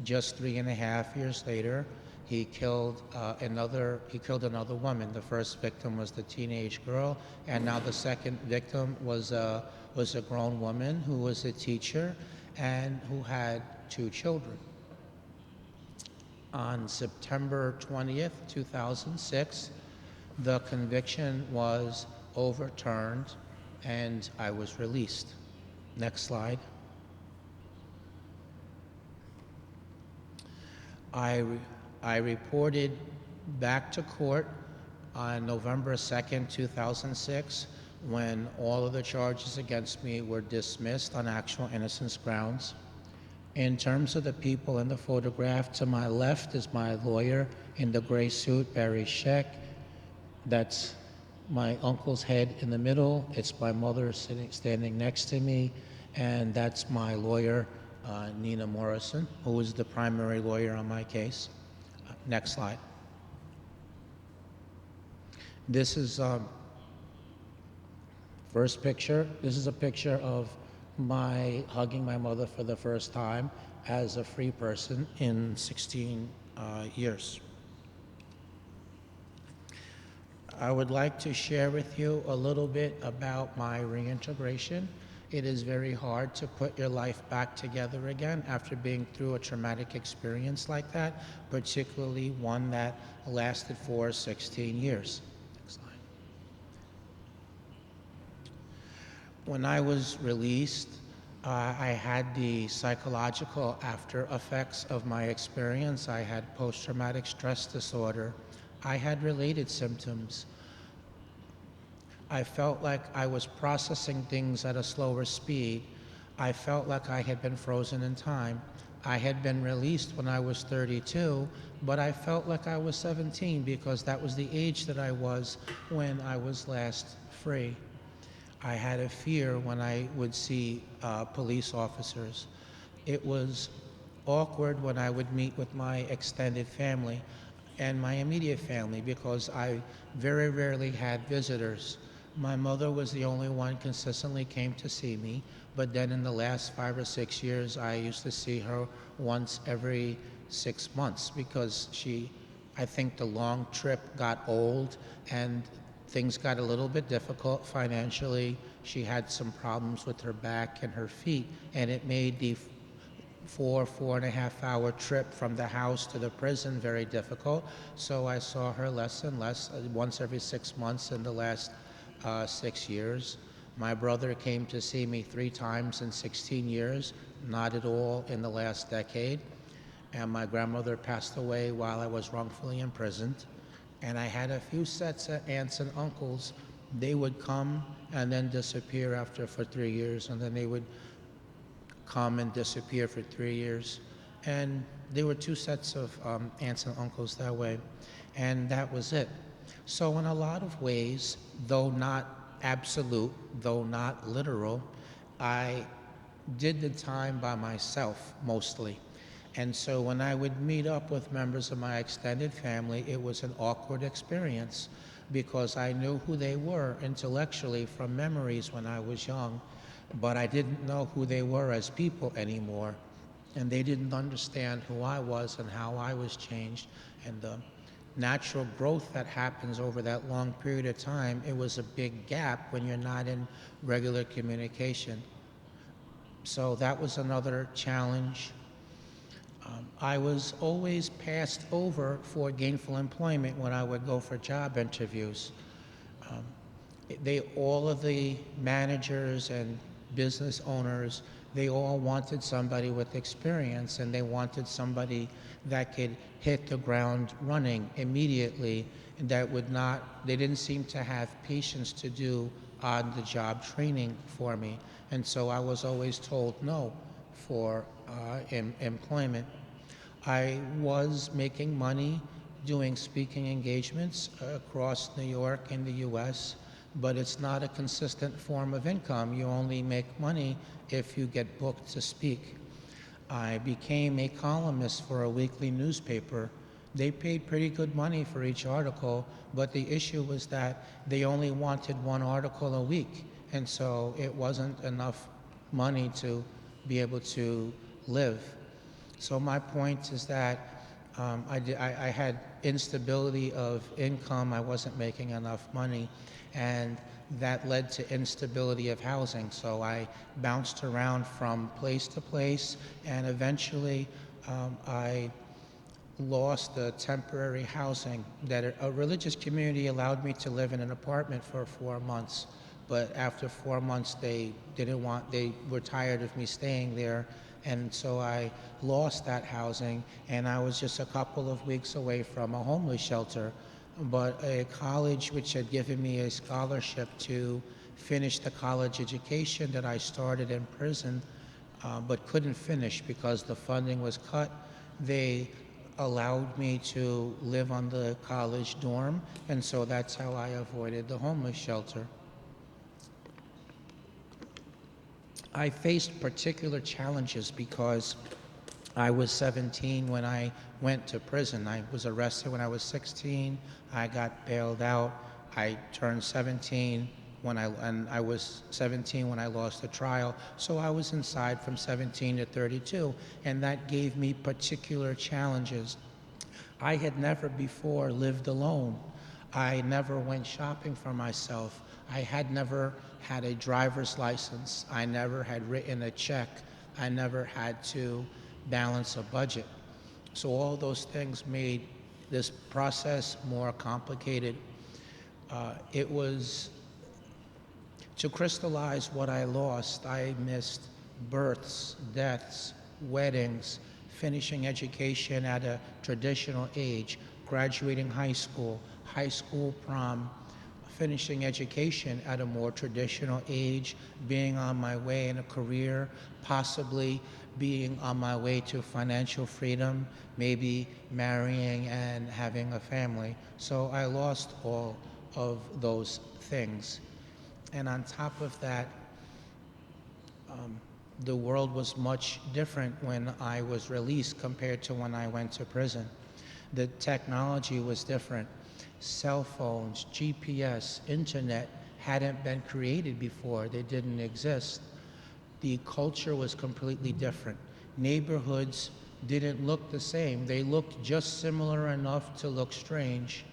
just 3.5 years later. He killed another woman. The first victim was the teenage girl, and now the second victim was a grown woman who was a teacher and who had 2 children. On September 20th, 2006, the conviction was overturned and I was released. Next slide. I reported back to court on November 2nd, 2006, when all of the charges against me were dismissed on actual innocence grounds. In terms of the people in the photograph, to my left is my lawyer in the gray suit, Barry Scheck. That's my uncle's head in the middle. It's my mother standing next to me, and that's my lawyer, Nina Morrison, who is the primary lawyer on my case. Next slide. This is first picture. This is a picture of my hugging my mother for the first time as a free person in 16 years. I would like to share with you a little bit about my reintegration. It is very hard to put your life back together again after being through a traumatic experience like that, particularly one that lasted for 16 years. Next slide. When I was released, I had the psychological after effects of my experience. I had post-traumatic stress disorder. I had related symptoms. I felt like I was processing things at a slower speed. I felt like I had been frozen in time. I had been released when I was 32, but I felt like I was 17 because that was the age that I was when I was last free. I had a fear when I would see police officers. It was awkward when I would meet with my extended family and my immediate family because I very rarely had visitors. My mother was the only one consistently came to see me, but then in the last 5 or 6 years, I used to see her once every 6 months because I think the long trip got old and things got a little bit difficult financially. She had some problems with her back and her feet, and it made the 4.5 hour trip from the house to the prison very difficult. So I saw her less and less, once every 6 months in the last 6 years. My brother came to see me 3 times in 16 years, not at all in the last decade. And my grandmother passed away while I was wrongfully imprisoned. And I had a few sets of aunts and uncles. They would come and then disappear for 3 years, and then they would come and disappear for 3 years. And there were 2 sets of aunts and uncles that way, and that was it. So in a lot of ways, though not absolute, though not literal, I did the time by myself mostly. And so when I would meet up with members of my extended family, it was an awkward experience because I knew who they were intellectually from memories when I was young, but I didn't know who they were as people anymore. And they didn't understand who I was and how I was changed. And the natural growth that happens over that long period of time, it was a big gap when you're not in regular communication. So that was another challenge. I was always passed over for gainful employment when I would go for job interviews. All of the managers and business owners, they all wanted somebody with experience, and they wanted somebody that could hit the ground running immediately, and they didn't seem to have patience to do on-the-job training for me. And so I was always told no for employment. I was making money doing speaking engagements across New York and the US, but it's not a consistent form of income. You only make money if you get booked to speak. I became a columnist for a weekly newspaper. They paid pretty good money for each article, but the issue was that they only wanted 1 article a week, and so it wasn't enough money to be able to live. So my point is that I had instability of income. I wasn't making enough money, and that led to instability of housing. So I bounced around from place to place, and eventually I lost the temporary housing that a religious community allowed me to live in an apartment for 4 months. But after 4 months, they were tired of me staying there. And so I lost that housing, and I was just a couple of weeks away from a homeless shelter. But a college which had given me a scholarship to finish the college education that I started in prison, but couldn't finish because the funding was cut, they allowed me to live on the college dorm, and so that's how I avoided the homeless shelter. I faced particular challenges because I was 17 when I went to prison. I was arrested when I was 16. I got bailed out. I turned 17 and I was 17 when I lost the trial. So I was inside from 17 to 32, and that gave me particular challenges. I had never before lived alone. I never went shopping for myself. I had never had a driver's license. I never had written a check. I never had to balance a budget. So all those things made this process more complicated. It was to crystallize what I lost. I missed births, deaths, weddings, finishing education at a traditional age, graduating high school prom, finishing education at a more traditional age, being on my way in a career, possibly being on my way to financial freedom, maybe marrying and having a family. So I lost all of those things. And on top of that, the world was much different when I was released compared to when I went to prison. The technology was different. Cell phones, GPS, internet hadn't been created before. They didn't exist. The culture was completely different. Neighborhoods didn't look the same. They looked just similar enough to look strange.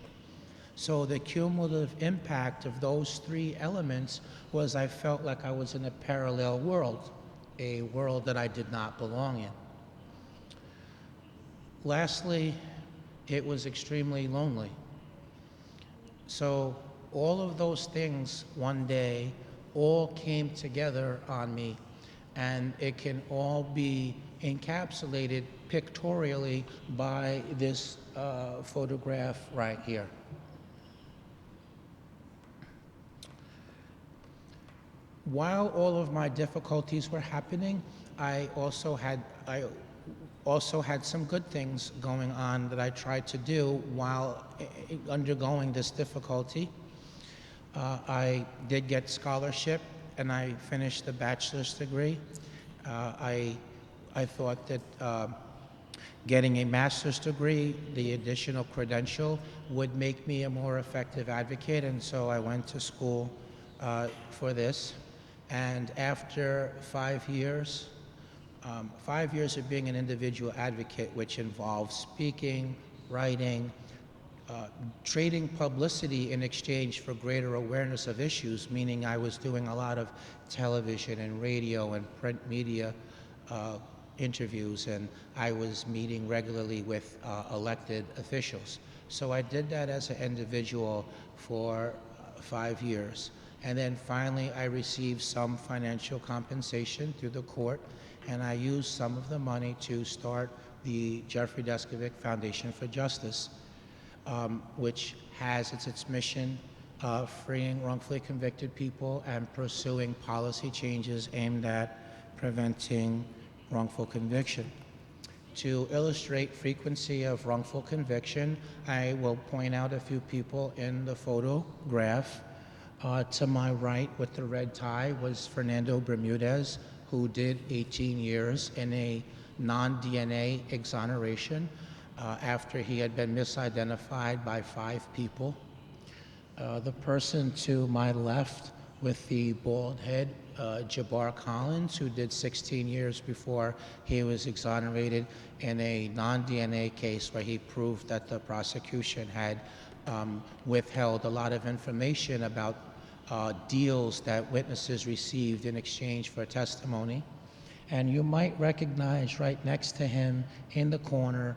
So the cumulative impact of those three elements was I felt like I was in a parallel world, a world that I did not belong in. Lastly, it was extremely lonely. So all of those things one day all came together on me, and it can all be encapsulated pictorially by this photograph right here. While all of my difficulties were happening, I also had some good things going on that I tried to do while undergoing this difficulty. I did get scholarship, and I finished the bachelor's degree. I thought that getting a master's degree, the additional credential, would make me a more effective advocate, and so I went to school for this. And after 5 years, 5 years of being an individual advocate, which involves speaking, writing, trading publicity in exchange for greater awareness of issues, meaning I was doing a lot of television and radio and print media interviews, and I was meeting regularly with elected officials. So I did that as an individual for 5 years. And then finally, I received some financial compensation through the court, and I used some of the money to start the Jeffrey Deskovic Foundation for Justice, which has its mission of freeing wrongfully convicted people and pursuing policy changes aimed at preventing wrongful conviction. To illustrate frequency of wrongful conviction, I will point out a few people in the photograph. To my right with the red tie was Fernando Bermudez, who did 18 years in a non-DNA exoneration after he had been misidentified by 5 people. The person to my left with the bald head, Jabbar Collins, who did 16 years before he was exonerated in a non-DNA case where he proved that the prosecution had withheld a lot of information about deals that witnesses received in exchange for testimony. And you might recognize right next to him in the corner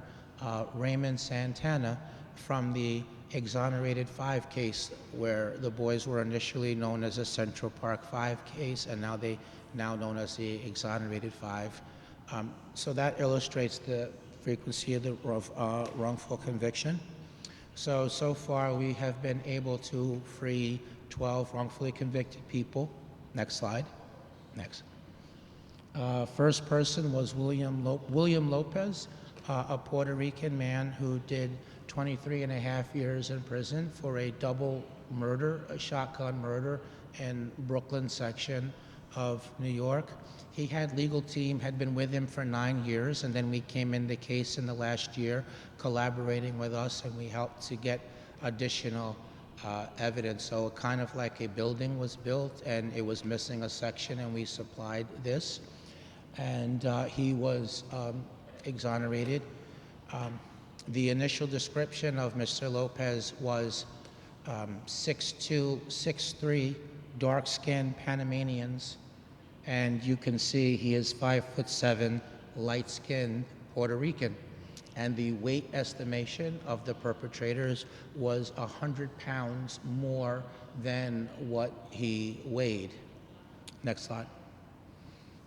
Raymond Santana from the exonerated 5 case, where the boys were initially known as a Central Park 5 case, and now known as the exonerated 5. So that illustrates the frequency of the wrongful conviction. So far we have been able to free 12 wrongfully convicted people. Next slide. Next. First person was William Lopez, a Puerto Rican man who did 23.5 years in prison for a double murder, a shotgun murder in Brooklyn section of New York. He had legal team, had been with him for 9 years, and then we came in the case in the last year, collaborating with us, and we helped to get additional evidence. So kind of like a building was built and it was missing a section, and we supplied this, and he was exonerated. The initial description of Mr. Lopez was 6'2", 6'3", dark-skinned Panamanians, and you can see he is 5'7", light-skinned Puerto Rican. And the weight estimation of the perpetrators was 100 pounds more than what he weighed. Next slide.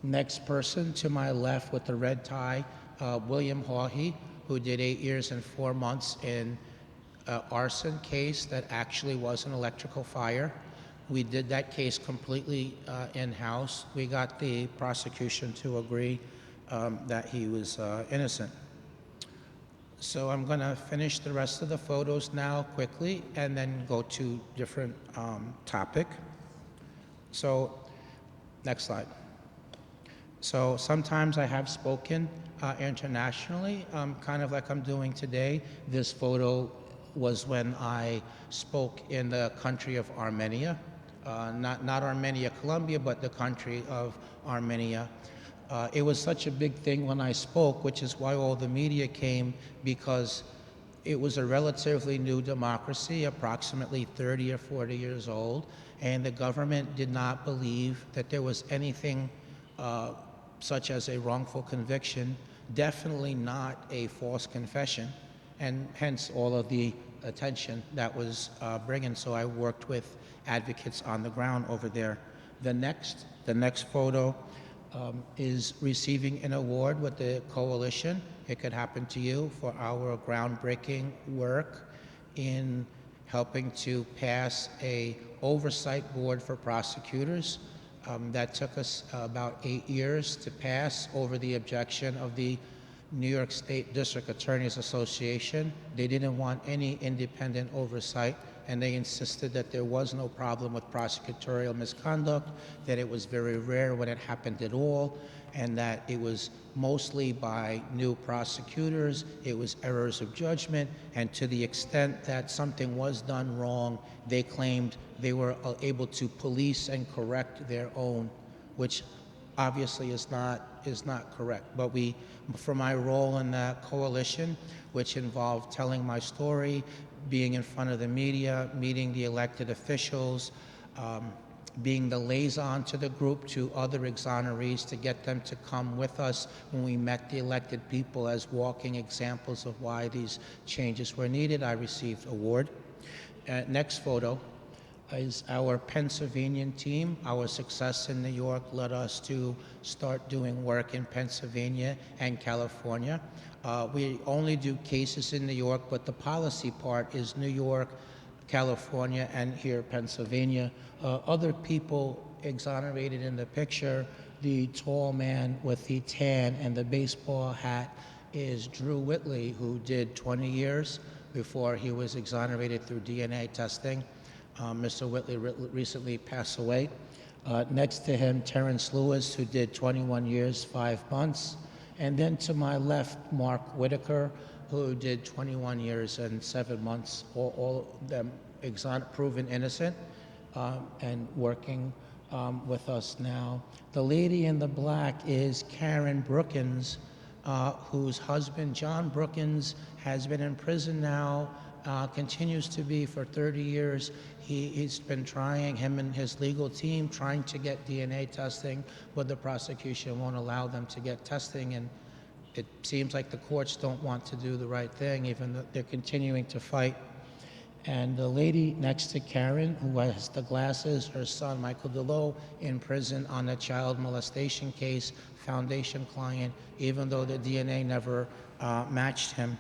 Next person to my left with the red tie, William Hawley, who did 8 years and 4 months in an arson case that actually was an electrical fire. We did that case completely in-house. We got the prosecution to agree that he was innocent. So I'm going to finish the rest of the photos now quickly and then go to different topic. So next slide. So sometimes I have spoken internationally, kind of like I'm doing today. This photo was when I spoke in the country of Armenia, not Armenia, Colombia, but the country of Armenia. It was such a big thing when I spoke, which is why all the media came, because it was a relatively new democracy, approximately 30 or 40 years old, and the government did not believe that there was anything such as a wrongful conviction, definitely not a false confession, and hence all of the attention that was bringing. So I worked with advocates on the ground over there. The next photo is receiving an award with the coalition. It could happen to you for our groundbreaking work in helping to pass a oversight board for prosecutors. That took us about 8 years to pass over the objection of the New York State District Attorneys Association. They didn't want any independent oversight, and they insisted that there was no problem with prosecutorial misconduct, that it was very rare when it happened at all, and that it was mostly by new prosecutors, it was errors of judgment, and to the extent that something was done wrong, they claimed they were able to police and correct their own, which obviously is not correct. But for my role in that coalition, which involved telling my story, being in front of the media, meeting the elected officials, being the liaison to the group to other exonerees to get them to come with us when we met the elected people as walking examples of why these changes were needed, I received award. Next photo is our Pennsylvania team. Our success in New York led us to start doing work in Pennsylvania and California. We only do cases in New York, but the policy part is New York, California, and here Pennsylvania. Other people exonerated in the picture, the tall man with the tan and the baseball hat is Drew Whitley, who did 20 years before he was exonerated through DNA testing. Mr. Whitley recently passed away. Next to him, Terrence Lewis, who did 21 years, 5 months. And then to my left, Mark Whitaker, who did 21 years and 7 months, all of them proven innocent and working with us now. The lady in the black is Karen Brookins, whose husband, John Brookins, has been in prison now, continues to be for 30 years. He's been trying, him and his legal team, trying to get DNA testing, but the prosecution won't allow them to get testing, and it seems like the courts don't want to do the right thing, even though they're continuing to fight. And the lady next to Karen, who has the glasses, her son, Michael DeLoe, in prison on a child molestation case, foundation client, even though the DNA never matched him.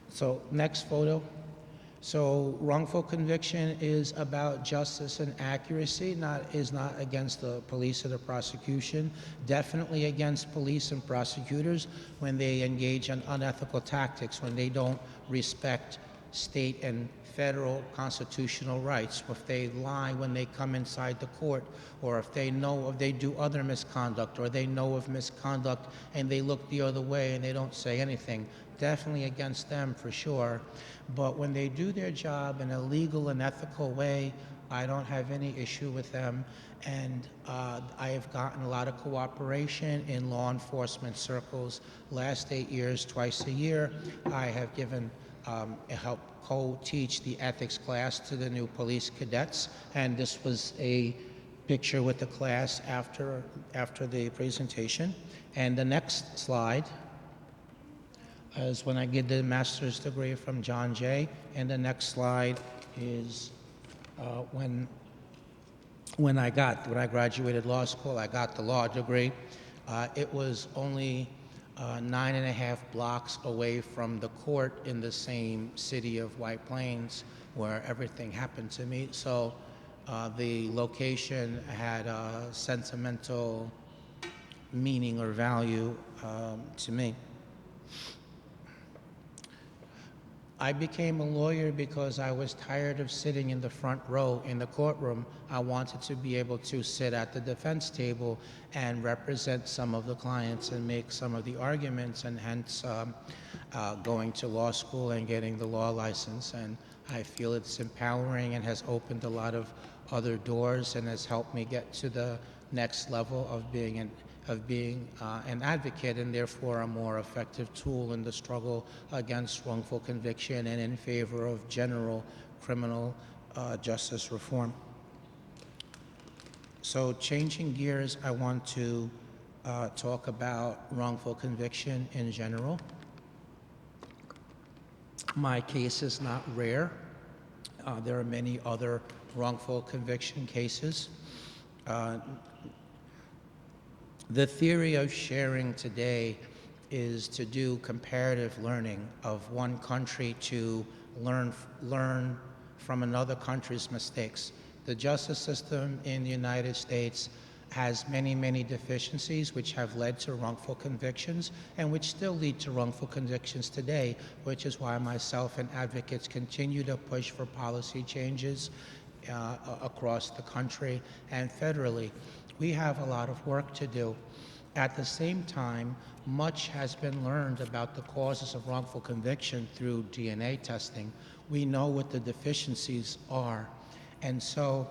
So next photo. So wrongful conviction is about justice and accuracy, is not against the police or the prosecution, definitely against police and prosecutors when they engage in unethical tactics, when they don't respect state and federal constitutional rights, if they lie when they come inside the court, or if they do other misconduct, or they know of misconduct and they look the other way and they don't say anything. Definitely against them for sure. But when they do their job in a legal and ethical way, I don't have any issue with them. And I have gotten a lot of cooperation in law enforcement circles. Last 8 years, twice a year, I have given help co-teach the ethics class to the new police cadets. And this was a picture with the class after the presentation. And the next slide is when I did the master's degree from John Jay. And the next slide is when I graduated law school, I got the law degree. It was only 9.5 blocks away from the court in the same city of White Plains where everything happened to me. So the location had a sentimental meaning or value to me. I became a lawyer because I was tired of sitting in the front row in the courtroom. I wanted to be able to sit at the defense table and represent some of the clients and make some of the arguments, and hence going to law school and getting the law license. And I feel it's empowering and has opened a lot of other doors and has helped me get to the next level of being an advocate, and therefore a more effective tool in the struggle against wrongful conviction and in favor of general criminal justice reform. So changing gears, I want to talk about wrongful conviction in general. My case is not rare. There are many other wrongful conviction cases. The theory of sharing today is to do comparative learning of one country to learn from another country's mistakes. The justice system in the United States has many, many deficiencies which have led to wrongful convictions and which still lead to wrongful convictions today, which is why myself and advocates continue to push for policy changes across the country and federally. We have a lot of work to do. At the same time, much has been learned about the causes of wrongful conviction through DNA testing. We know what the deficiencies are. And so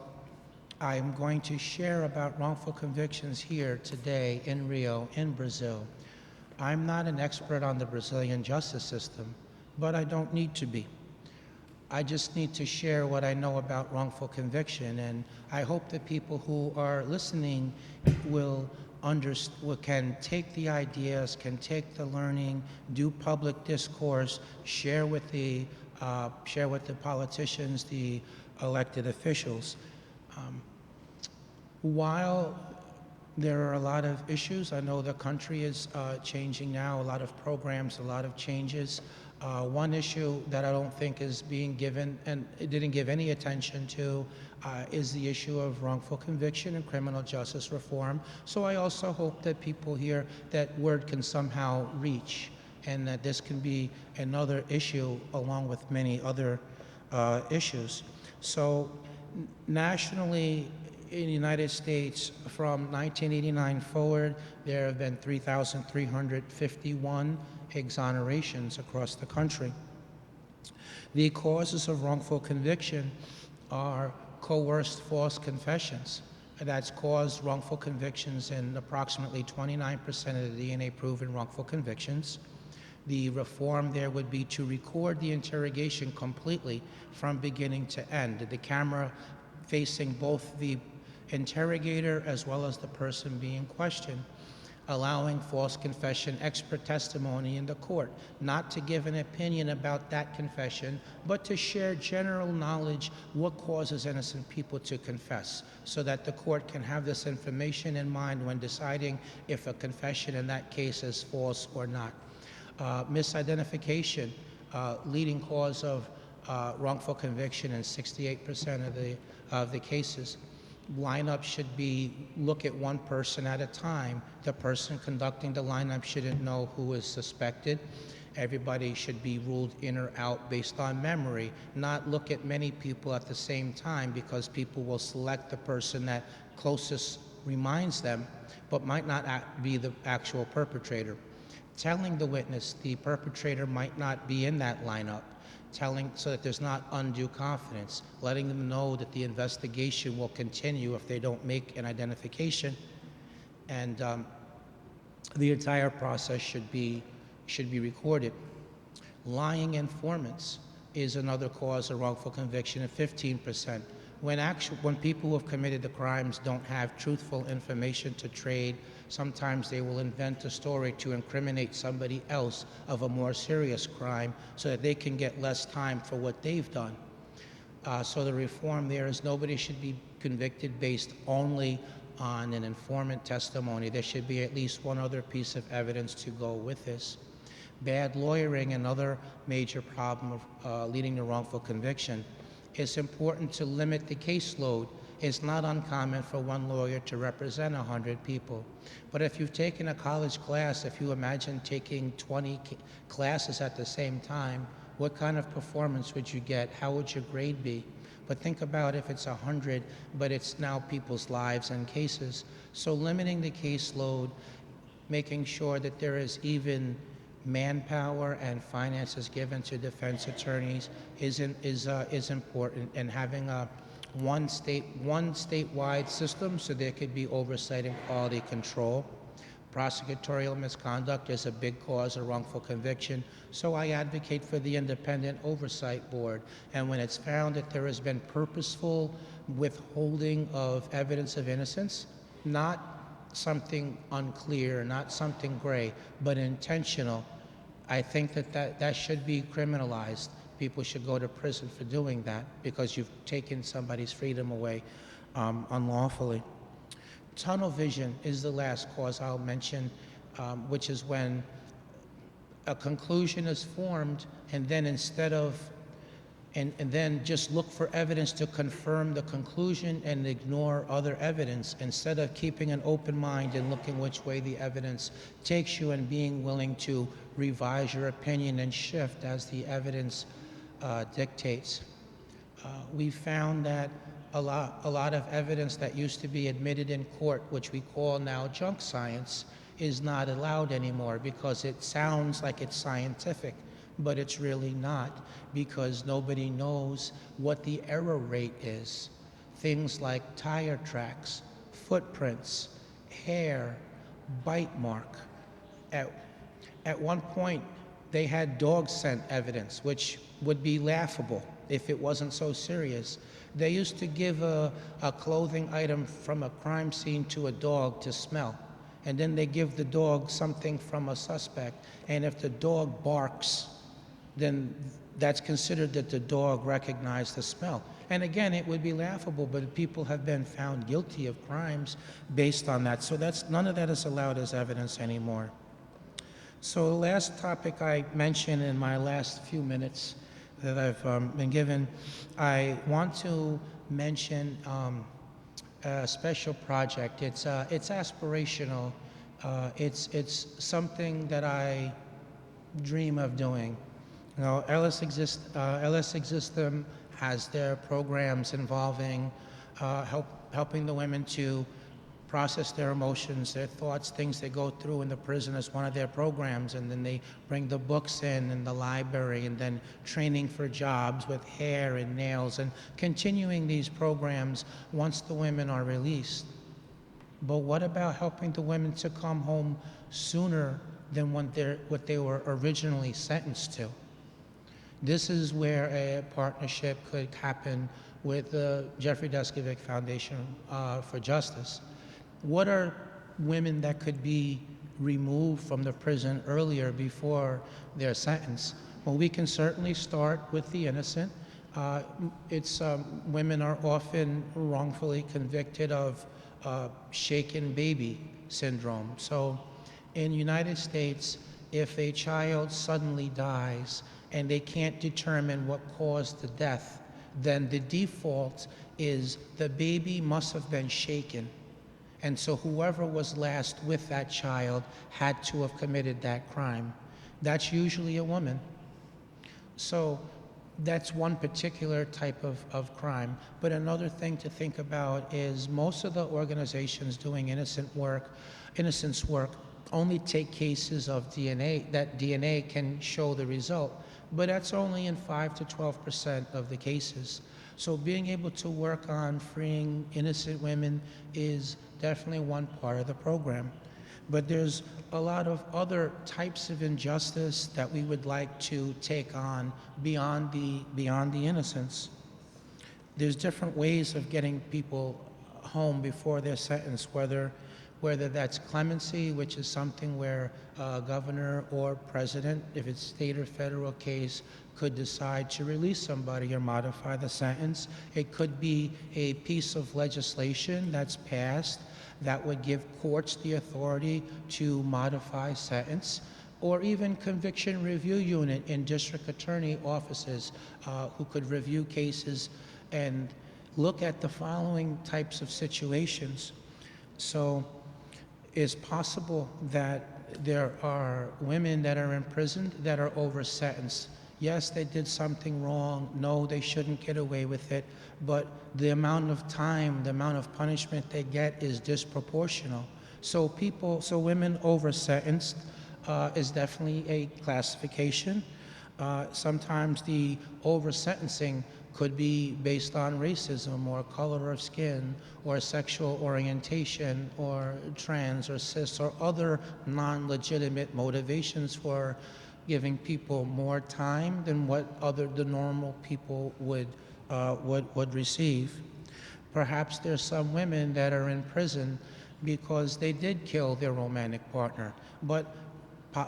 I'm going to share about wrongful convictions here today in Rio, in Brazil. I'm not an expert on the Brazilian justice system, but I don't need to be. I just need to share what I know about wrongful conviction, and I hope that people who are listening can take the ideas, can take the learning, do public discourse, share with the politicians, the elected officials. While there are a lot of issues, I know the country is changing now, a lot of programs, a lot of changes. One issue that I don't think is being given, and it didn't give any attention to, is the issue of wrongful conviction and criminal justice reform. So I also hope that people hear that word can somehow reach, and that this can be another issue along with many other issues. So nationally, in the United States, from 1989 forward, there have been 3,351 exonerations across the country. The causes of wrongful conviction are coerced false confessions. That's caused wrongful convictions in approximately 29% of the DNA-proven wrongful convictions. The reform there would be to record the interrogation completely from beginning to end, the camera facing both the interrogator as well as the person being questioned, allowing false confession expert testimony in the court, not to give an opinion about that confession, but to share general knowledge what causes innocent people to confess, so that the court can have this information in mind when deciding if a confession in that case is false or not. Misidentification, leading cause of wrongful conviction in 68% of the cases. Lineup should be look at one person at a time. The person conducting the lineup shouldn't know who is suspected. Everybody should be ruled in or out based on memory, not look at many people at the same time, because people will select the person that closest reminds them, but might not be the actual perpetrator. Telling the witness the perpetrator might not be in that lineup, so that there's not undue confidence, letting them know that the investigation will continue if they don't make an identification, and the entire process should be recorded. Lying informants is another cause of wrongful conviction at 15%. When people who have committed the crimes don't have truthful information to trade, sometimes they will invent a story to incriminate somebody else of a more serious crime so that they can get less time for what they've done. So the reform there is nobody should be convicted based only on an informant testimony. There should be at least one other piece of evidence to go with this. Bad lawyering, another major problem of leading to wrongful conviction. It's important to limit the caseload. It's not uncommon for one lawyer to represent 100 people. But if you've taken a college class, if you imagine taking 20 classes at the same time, what kind of performance would you get? How would your grade be? But think about if it's 100, but it's now people's lives and cases. So limiting the caseload, making sure that there is even manpower and finances given to defense attorneys is important, and having one statewide system so there could be oversight and quality control. Prosecutorial misconduct is a big cause of wrongful conviction, so I advocate for the Independent Oversight Board. And when it's found that there has been purposeful withholding of evidence of innocence, not something unclear, not something gray, but intentional, I think that should be criminalized. People should go to prison for doing that because you've taken somebody's freedom away unlawfully. Tunnel vision is the last cause I'll mention, which is when a conclusion is formed and then and then just look for evidence to confirm the conclusion and ignore other evidence instead of keeping an open mind and looking which way the evidence takes you and being willing to revise your opinion and shift as the evidence dictates. We found that a lot of evidence that used to be admitted in court, which we call now junk science, is not allowed anymore because it sounds like it's scientific, but it's really not, because nobody knows what the error rate is. Things like tire tracks, footprints, hair, bite mark. At one point, they had dog scent evidence, which would be laughable if it wasn't so serious. They used to give a clothing item from a crime scene to a dog to smell, and then they give the dog something from a suspect, and if the dog barks, then that's considered that the dog recognized the smell. And again, it would be laughable, but people have been found guilty of crimes based on that. So none of that is allowed as evidence anymore. So the last topic I mentioned in my last few minutes that I've been given, I want to mention a special project. It's aspirational. It's something that I dream of doing. You know, Elas Existem has their programs involving helping the women to process their emotions, their thoughts, things they go through in the prison as one of their programs, and then they bring the books in the library, and then training for jobs with hair and nails, and continuing these programs once the women are released. But what about helping the women to come home sooner than what they were originally sentenced to? This is where a partnership could happen with the Jeffrey Deskovic Foundation for Justice. What are women that could be removed from the prison earlier before their sentence? Well, we can certainly start with the innocent. Women are often wrongfully convicted of shaken baby syndrome. So in the United States, if a child suddenly dies and they can't determine what caused the death, then the default is the baby must have been shaken. And so whoever was last with that child had to have committed that crime. That's usually a woman. So that's one particular type of crime. But another thing to think about is most of the organizations doing innocence work only take cases of DNA, that DNA can show the result. But that's only in 5 to 12% of the cases. So being able to work on freeing innocent women is definitely one part of the program. But there's a lot of other types of injustice that we would like to take on beyond the innocence. There's different ways of getting people home before they're sentenced, whether that's clemency, which is something where a governor or president, if it's state or federal case, could decide to release somebody or modify the sentence. It could be a piece of legislation that's passed that would give courts the authority to modify sentence, or even conviction review unit in district attorney offices who could review cases and look at the following types of situations. So it's possible that there are women that are imprisoned that are over-sentenced. Yes, they did something wrong. No, they shouldn't get away with it. But the amount of time, the amount of punishment they get is disproportional. So women over-sentenced is definitely a classification. Sometimes the over-sentencing could be based on racism or color of skin or sexual orientation or trans or cis or other non-legitimate motivations for giving people more time than what the normal people would receive. Perhaps there's some women that are in prison because they did kill their romantic partner. But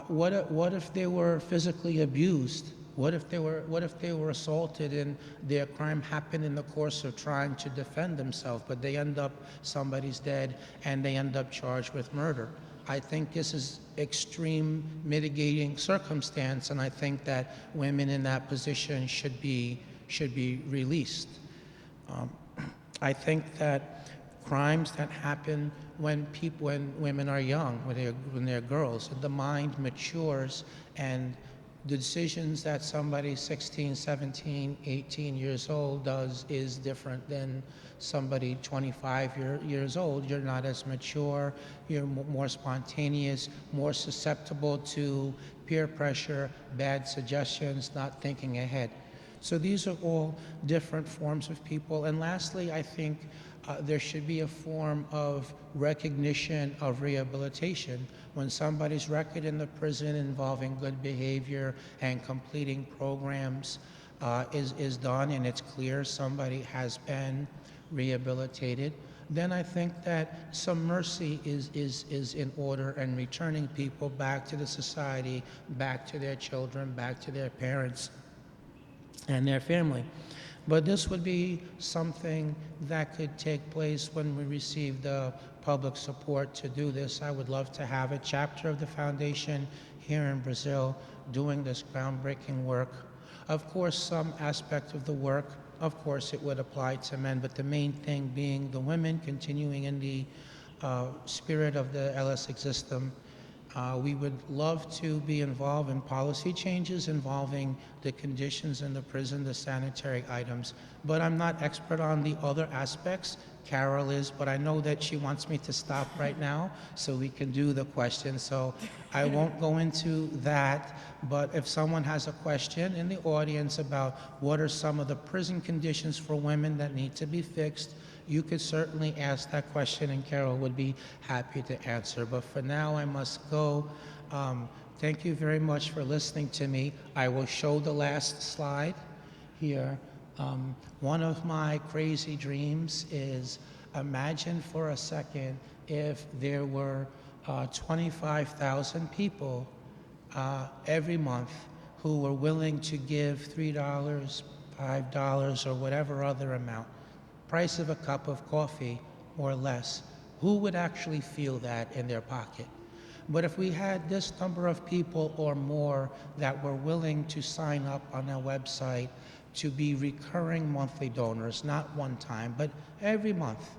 what if they were physically abused? What if they were assaulted and their crime happened in the course of trying to defend themselves, but somebody's dead and they end up charged with murder? I think this is extreme mitigating circumstance, and I think that women in that position should be released. I think that crimes that happen when women are young, when they're girls, the mind matures, and the decisions that somebody 16, 17, 18 years old does is different than somebody 25 years old. You're not as mature, you're more spontaneous, more susceptible to peer pressure, bad suggestions, not thinking ahead. So these are all different forms of people. And lastly, I think there should be a form of recognition of rehabilitation. When somebody's record in the prison involving good behavior and completing programs is done and it's clear somebody has been rehabilitated, then I think that some mercy is in order, and returning people back to the society, back to their children, back to their parents and their family. But this would be something that could take place when we receive the public support to do this. I would love to have a chapter of the foundation here in Brazil doing this groundbreaking work. Of course, some aspect of the work, of course, it would apply to men, but the main thing being the women continuing in the spirit of the Elas Existem. We would love to be involved in policy changes involving the conditions in the prison, the sanitary items, but I'm not expert on the other aspects. Carol is, but I know that she wants me to stop right now so we can do the question. So I won't go into that, but if someone has a question in the audience about what are some of the prison conditions for women that need to be fixed, you could certainly ask that question and Carol would be happy to answer. But for now, I must go. Thank you very much for listening to me. I will show the last slide here. One of my crazy dreams is, imagine for a second if there were 25,000 people every month who were willing to give $3, $5, or whatever other amount, price of a cup of coffee or less. Who would actually feel that in their pocket? But if we had this number of people or more that were willing to sign up on our website to be recurring monthly donors, not one time, but every month,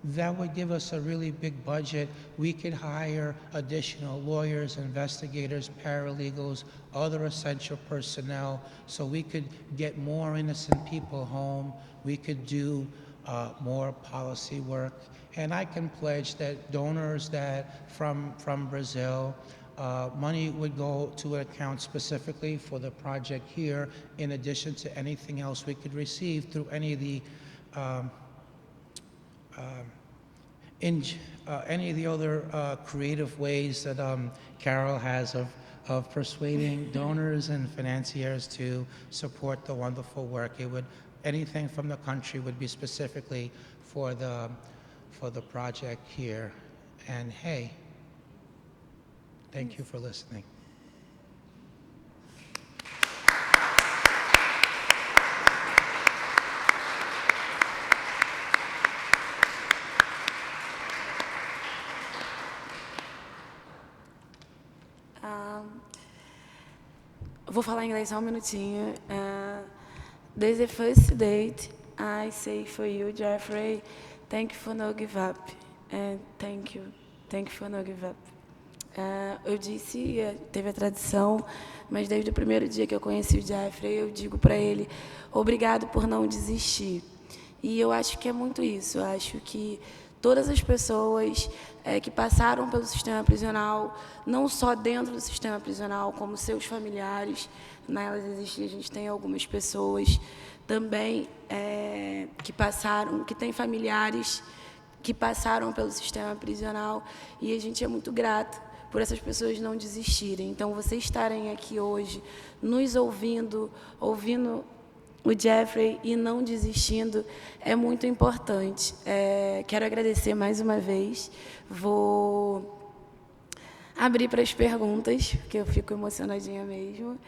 that would give us a really big budget. We could hire additional lawyers, investigators, paralegals, other essential personnel, so we could get more innocent people home. We could do more policy work. And I can pledge that donors that from Brazil, money would go to an account specifically for the project here, in addition to anything else we could receive through any of the in any of the other creative ways that Carol has of persuading donors and financiers to support the wonderful work. Anything from the country would be specifically for the project here. And hey, thank you for listening. Vou falar em inglês só um minutinho. There's the first date. I say for you, Jeffrey, thank you for no give up. And thank you for no give up. Eu disse, teve a tradição, mas desde o primeiro dia que eu conheci o Jeffrey, eu digo para ele, obrigado por não desistir. E eu acho que é muito isso. Eu acho que todas as pessoas que passaram pelo sistema prisional, não só dentro do sistema prisional, como seus familiares, na Elas Existem, a gente tem algumas pessoas também que têm familiares que passaram pelo sistema prisional, e a gente é muito grato por essas pessoas não desistirem. Então, vocês estarem aqui hoje, nos ouvindo o Jeffrey e não desistindo, é muito importante. Quero agradecer mais uma vez. Vou abrir para as perguntas, porque eu fico emocionadinha mesmo.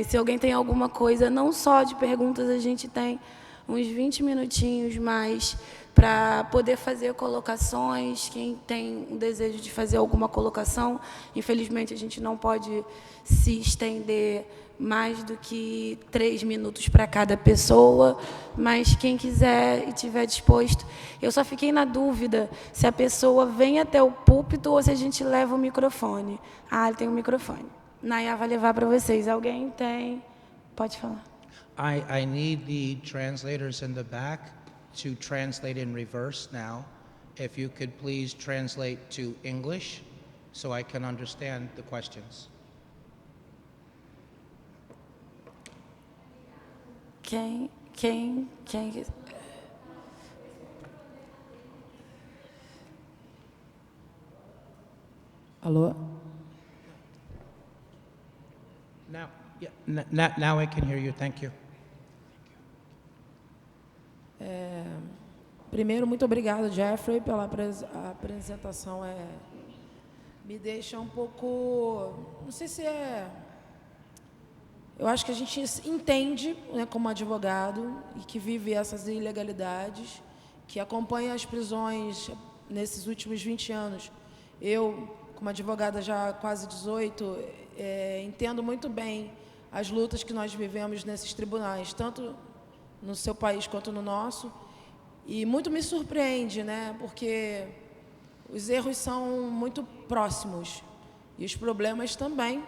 Se alguém tem alguma coisa, não só de perguntas, a gente tem uns 20 minutinhos mais para poder fazer colocações. Quem tem um desejo de fazer alguma colocação, infelizmente a gente não pode se estender mais do que 3 minutos para cada pessoa, mas quem quiser e estiver disposto. Eu só fiquei na dúvida se a pessoa vem até o púlpito ou se a gente leva o microfone. Ele tem um microfone. Nayá vai levar para vocês. Alguém tem? Pode falar. I need the translators in the back to translate in reverse now. If you could please translate to English so I can understand the questions. Quem? Alô? Now I can hear you. Thank you. Primeiro, muito obrigado, Jeffrey, pela apresentação. Me deixa um pouco... Não sei se eu acho que a gente entende, né, como advogado, e que vive essas ilegalidades, que acompanha as prisões nesses últimos 20 anos. Eu, como advogada já há quase 18, entendo muito bem as lutas que nós vivemos nesses tribunais, tanto no seu país quanto no nosso. E muito me surpreende, né, porque os erros são muito próximos e os problemas também.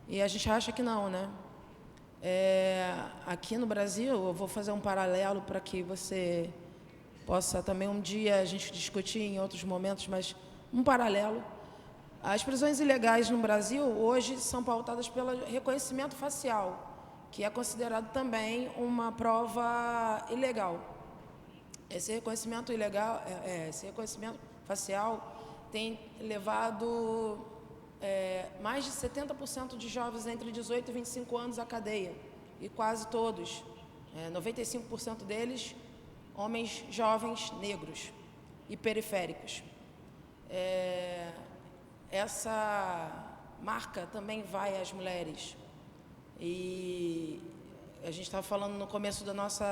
E a gente acha que não, né? Aqui no Brasil, eu vou fazer um paralelo para que você possa também um dia a gente discutir em outros momentos, mas um paralelo. As prisões ilegais no Brasil hoje são pautadas pelo reconhecimento facial, que é considerado também uma prova ilegal. Esse reconhecimento facial tem levado mais de 70% de jovens entre 18 e 25 anos à cadeia, e quase todos, 95% deles, homens jovens negros e periféricos. Essa marca também vai às mulheres. E a gente estava falando no começo do nosso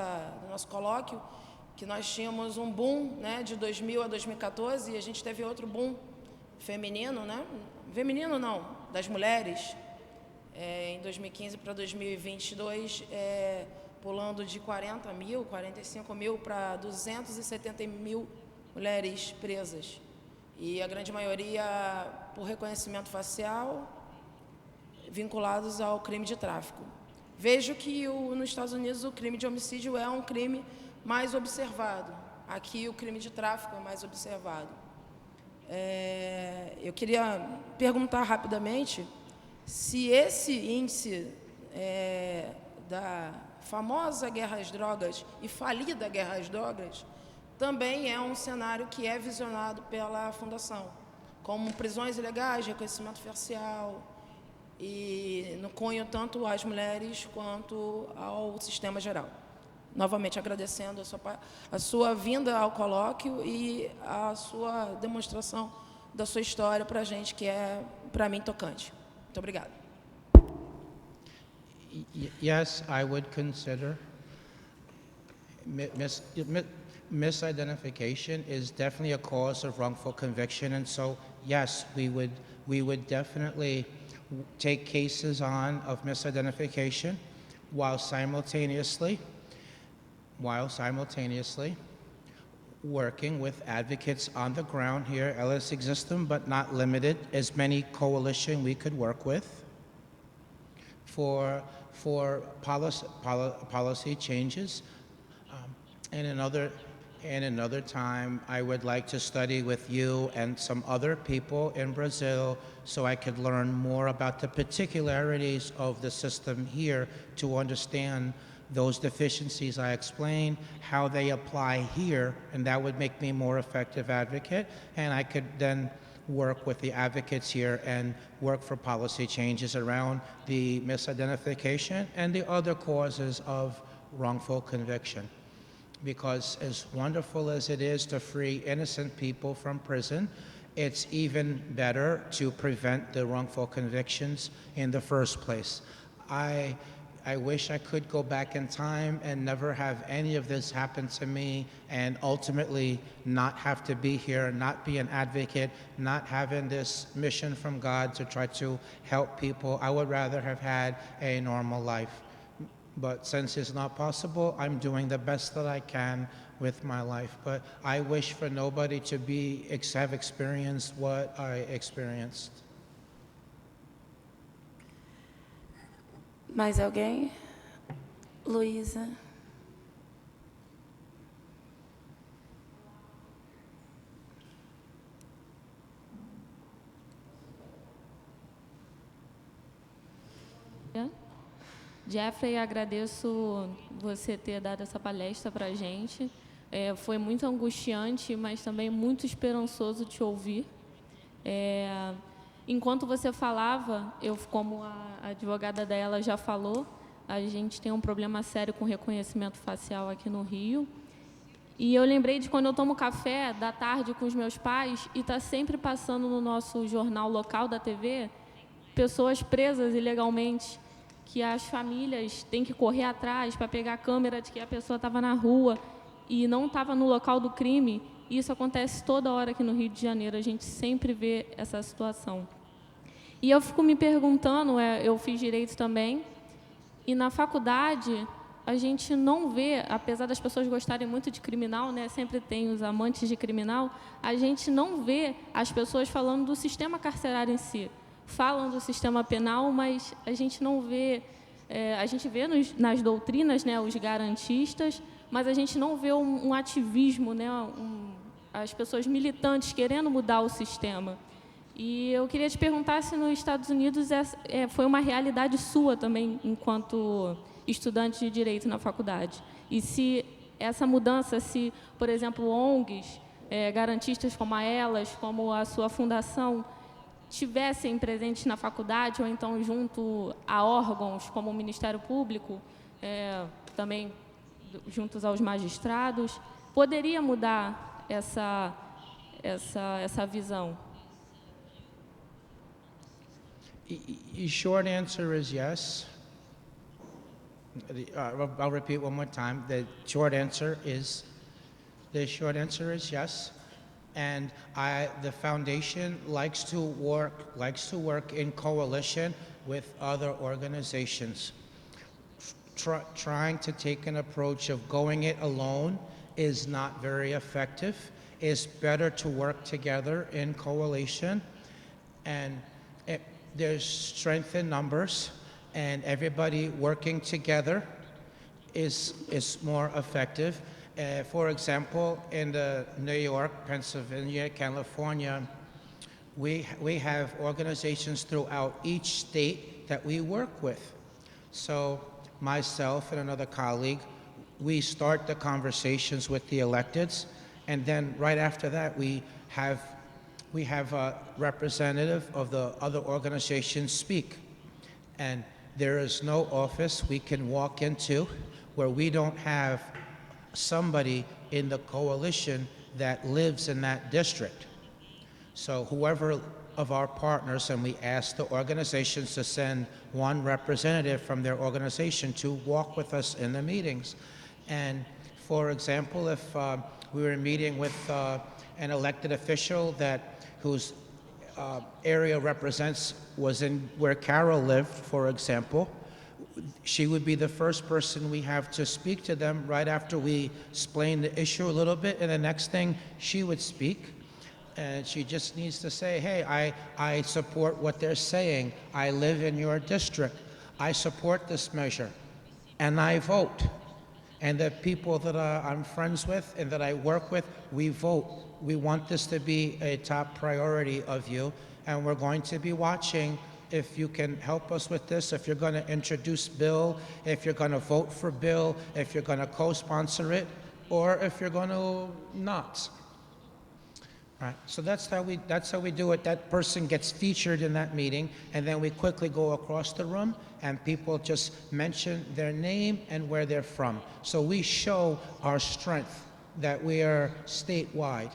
colóquio que nós tínhamos um boom, né, de 2000 a 2014, e a gente teve outro boom feminino, né? Feminino não, das mulheres, em 2015 para 2022, pulando de 40 mil, 45 mil para 270 mil mulheres presas. E a grande maioria por reconhecimento facial, vinculados ao crime de tráfico. Vejo que nos Estados Unidos o crime de homicídio é um crime mais observado. Aqui o crime de tráfico é mais observado. Eu queria perguntar rapidamente se esse índice da famosa guerra às drogas e falida guerra às drogas também é um cenário que é visionado pela Fundação, como prisões ilegais, reconhecimento facial, e no cunho tanto às mulheres quanto ao sistema geral. Novamente agradecendo a sua vinda ao colóquio e a sua demonstração da sua história para a gente, que é, para mim, tocante. Muito obrigada. Yes, I would consider misidentification is definitely a cause of wrongful conviction, and so yes, we would definitely take cases on of misidentification while simultaneously working with advocates on the ground here, Elas Existem, but not limited, as many coalition we could work with for policy changes. And another time, I would like to study with you and some other people in Brazil so I could learn more about the particularities of the system here to understand those deficiencies I explained, how they apply here, and that would make me a more effective advocate, and I could then work with the advocates here and work for policy changes around the misidentification and the other causes of wrongful conviction. Because as wonderful as it is to free innocent people from prison, it's even better to prevent the wrongful convictions in the first place. I wish I could go back in time and never have any of this happen to me, and ultimately not have to be here, not be an advocate, not having this mission from God to try to help people. I would rather have had a normal life. But since it's not possible, I'm doing the best that I can with my life. But I wish for nobody to have experienced what I experienced. Mais alguém? Luísa. Jeffrey, agradeço você ter dado essa palestra para a gente. Foi muito angustiante, mas também muito esperançoso te ouvir. Enquanto você falava, eu, como a advogada dela já falou, a gente tem um problema sério com reconhecimento facial aqui no Rio. E eu lembrei de quando eu tomo café da tarde com os meus pais e está sempre passando no nosso jornal local da TV pessoas presas ilegalmente, que as famílias têm que correr atrás para pegar a câmera de que a pessoa estava na rua e não estava no local do crime. E isso acontece toda hora aqui no Rio de Janeiro, a gente sempre vê essa situação. E eu fico me perguntando, eu fiz direito também, e na faculdade a gente não vê, apesar das pessoas gostarem muito de criminal, né, sempre tem os amantes de criminal, a gente não vê as pessoas falando do sistema carcerário em si. Falam do sistema penal, mas a gente não vê, a gente vê nas doutrinas, né, os garantistas, mas a gente não vê um ativismo, né, as pessoas militantes querendo mudar o sistema. E eu queria te perguntar se nos Estados Unidos foi uma realidade sua também, enquanto estudante de Direito na faculdade. E se essa mudança, se, por exemplo, ONGs, garantistas como a Elas, como a sua fundação, tivessem presentes na faculdade, ou então junto a órgãos como o Ministério Público, também juntos aos magistrados, poderia mudar essa visão? Short answer is yes. I'll repeat one more time. The short answer is yes. And the foundation likes to work in coalition with other organizations. Trying to take an approach of going it alone is not very effective. It's better to work together in coalition, and there's strength in numbers, and everybody working together is more effective. For example, in New York, Pennsylvania, California, we have organizations throughout each state that we work with. So myself and another colleague, we start the conversations with the electeds, And then right after that, we have a representative of the other organizations speak. And there is no office we can walk into where we don't have somebody in the coalition that lives in that district. So whoever of our partners, and we ask the organizations to send one representative from their organization to walk with us in the meetings. And for example, if we were meeting with an elected official whose area was in where Carol lived, for example, she would be the first person we have to speak to them right after we explain the issue a little bit, and the next thing she would speak. And she just needs to say, hey, I support what they're saying. I live in your district. I support this measure. And I vote. And the people that I'm friends with and that I work with, we vote. We want this to be a top priority of you. And we're going to be watching if you can help us with this, if you're going to introduce bill, if you're going to vote for bill, if you're going to co-sponsor it, or if you're going to not. Right. So that's how we do it. That person gets featured in that meeting, and then we quickly go across the room, and people just mention their name and where they're from. So we show our strength that we are statewide.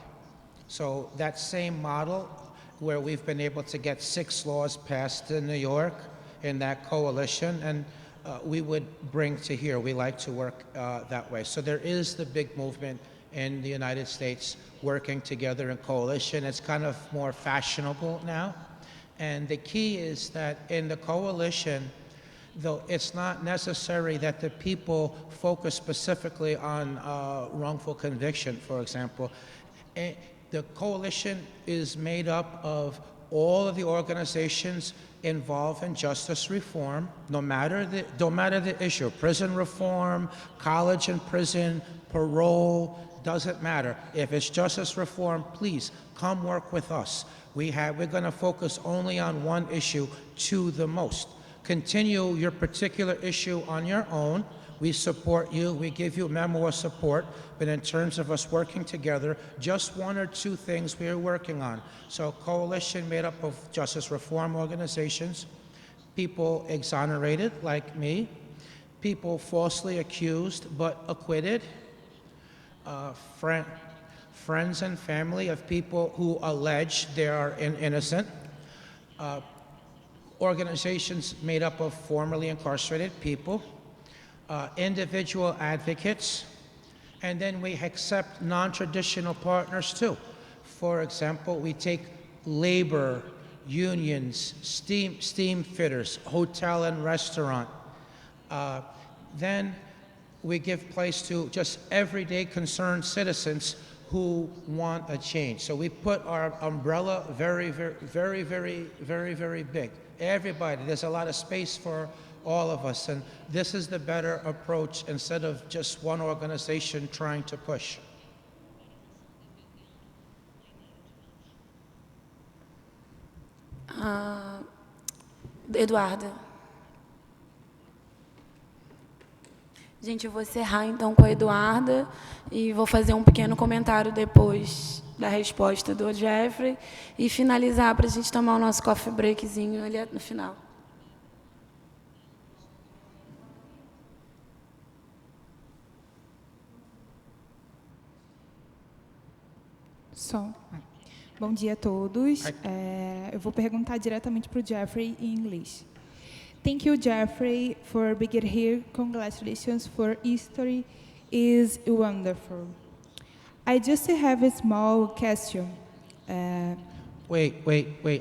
So that same model where we've been able to get 6 laws passed in New York in that coalition, and we would bring to here. We like to work that way. So there is the big movement in the United States working together in coalition. It's kind of more fashionable now. And the key is that in the coalition, though it's not necessary that the people focus specifically on wrongful conviction, for example. The coalition is made up of all of the organizations involved in justice reform, no matter the issue, prison reform, college and prison, parole, doesn't matter. If it's justice reform, please come work with us. We're going to focus only on one issue to the most. Continue your particular issue on your own. We support you. We give you memo of support. But in terms of us working together, just 1 or 2 things we're working on. So coalition made up of justice reform organizations, people exonerated like me, people falsely accused but acquitted, friends and family of people who allege they are innocent, organizations made up of formerly incarcerated people, individual advocates, and then we accept non-traditional partners too. For example, we take labor, unions, steam fitters, hotel and restaurant. Then we give place to just everyday concerned citizens who want a change. So we put our umbrella very, very, very, very, very big. Everybody, there's a lot of space for all of us, and this is the better approach instead of just one organization trying to push. Eduarda. Gente, eu vou encerrar então com a Eduarda e vou fazer um pequeno comentário depois da resposta do Jeffrey e finalizar para a gente tomar o nosso coffee breakzinho ali no final. Bom dia a todos. Eu vou perguntar diretamente para o Jeffrey em inglês. Thank you, Jeffrey, for being here. Congratulations for history is wonderful. I just have a small question. Wait.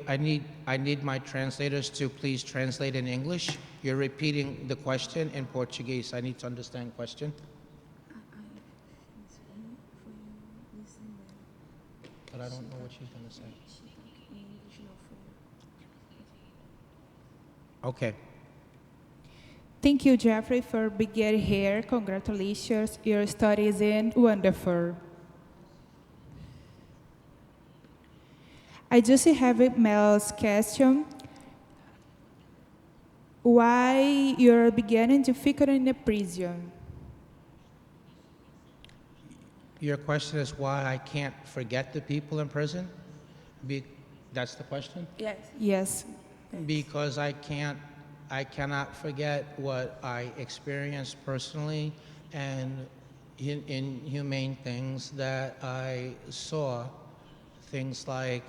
I need my translators to please translate in English. You're repeating the question in Portuguese. I need to understand the question. But I don't know what she's going to say. Okay. Thank you, Jeffrey, for being here. Congratulations. Your story is wonderful. I just have a mail's question. Why you're beginning to figure in a prison? Your question is why I can't forget the people in prison? That's the question? Yes. Yes. Because I cannot forget what I experienced personally and inhumane things that I saw. Things like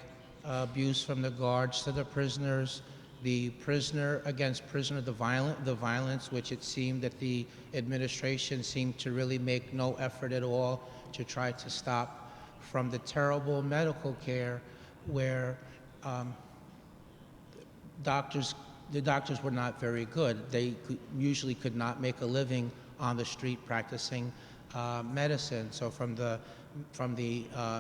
abuse from the guards to the prisoners, the prisoner against prisoner, the violence, which it seemed that the administration seemed to really make no effort at all to try to stop, from the terrible medical care where the doctors were not very good. They usually could not make a living on the street practicing medicine. So from the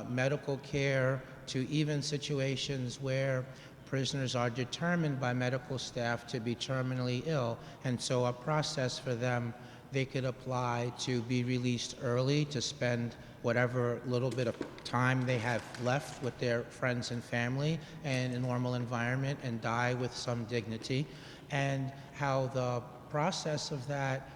medical care to even situations where prisoners are determined by medical staff to be terminally ill, and so a process for them, they could apply to be released early, to spend whatever little bit of time they have left with their friends and family and a normal environment and die with some dignity, and how the process of that,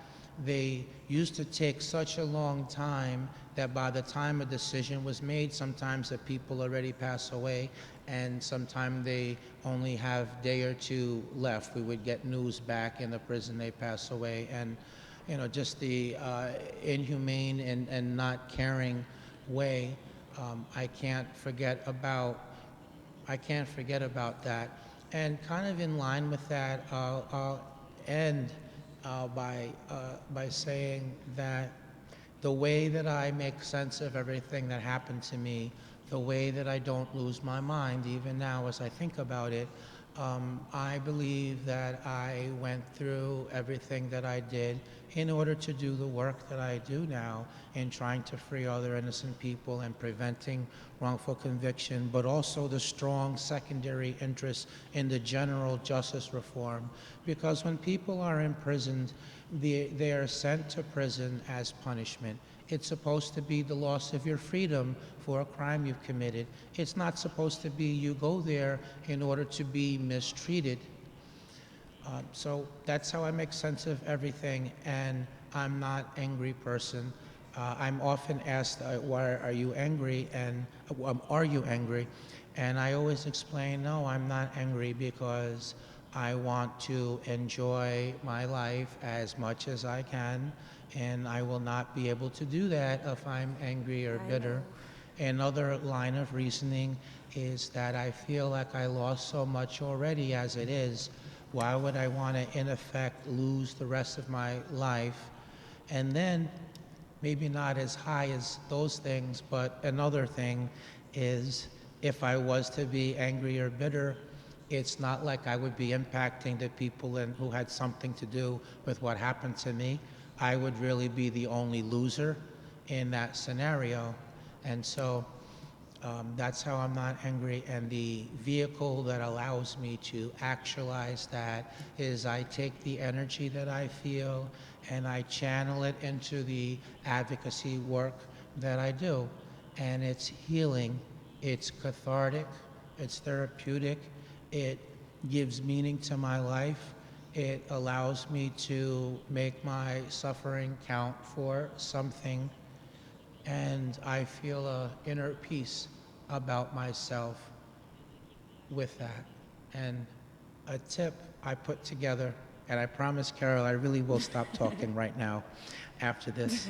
they used to take such a long time that by the time a decision was made, sometimes the people already pass away, and sometimes they only have a day or two left. We would get news back in the prison they pass away, and just the inhumane and not caring way. I can't forget about that. And kind of in line with that, I'll end by saying that the way that I make sense of everything that happened to me, the way that I don't lose my mind, even now as I think about it, I believe that I went through everything that I did in order to do the work that I do now in trying to free other innocent people and preventing wrongful conviction, but also the strong secondary interest in the general justice reform. Because when people are imprisoned, they are sent to prison as punishment. It's supposed to be the loss of your freedom for a crime you've committed. It's not supposed to be you go there in order to be mistreated. So that's how I make sense of everything, and I'm not an angry person. I'm often asked, why are you angry? And are you angry? And I always explain, no, I'm not angry because I want to enjoy my life as much as I can, and I will not be able to do that if I'm angry or bitter. Another line of reasoning is that I feel like I lost so much already as it is. Why would I want to, in effect, lose the rest of my life? And then, maybe not as high as those things, but another thing is, if I was to be angry or bitter, it's not like I would be impacting the people who had something to do with what happened to me. I would really be the only loser in that scenario. And so that's how I'm not angry. And the vehicle that allows me to actualize that is I take the energy that I feel and I channel it into the advocacy work that I do. And it's healing, it's cathartic, it's therapeutic, it gives meaning to my life. It allows me to make my suffering count for something. And I feel an inner peace about myself with that. And a tip I put together, and I promise, Carol, I really will stop talking right now after this,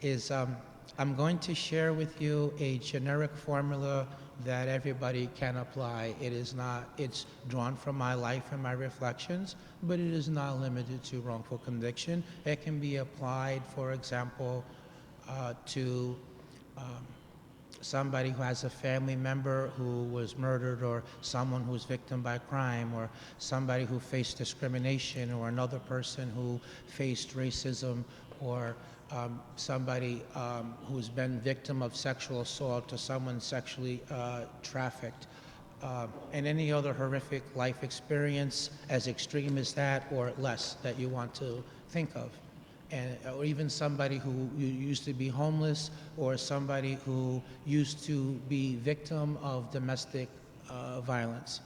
is I'm going to share with you a generic formula that everybody can apply. It's drawn from my life and my reflections, but it is not limited to wrongful conviction. It can be applied, for example, to somebody who has a family member who was murdered, or someone who's victim by crime, or somebody who faced discrimination, or another person who faced racism, or somebody who's been victim of sexual assault, or someone sexually trafficked, and any other horrific life experience as extreme as that or less that you want to think of. Or even somebody who used to be homeless, or somebody who used to be victim of domestic violence.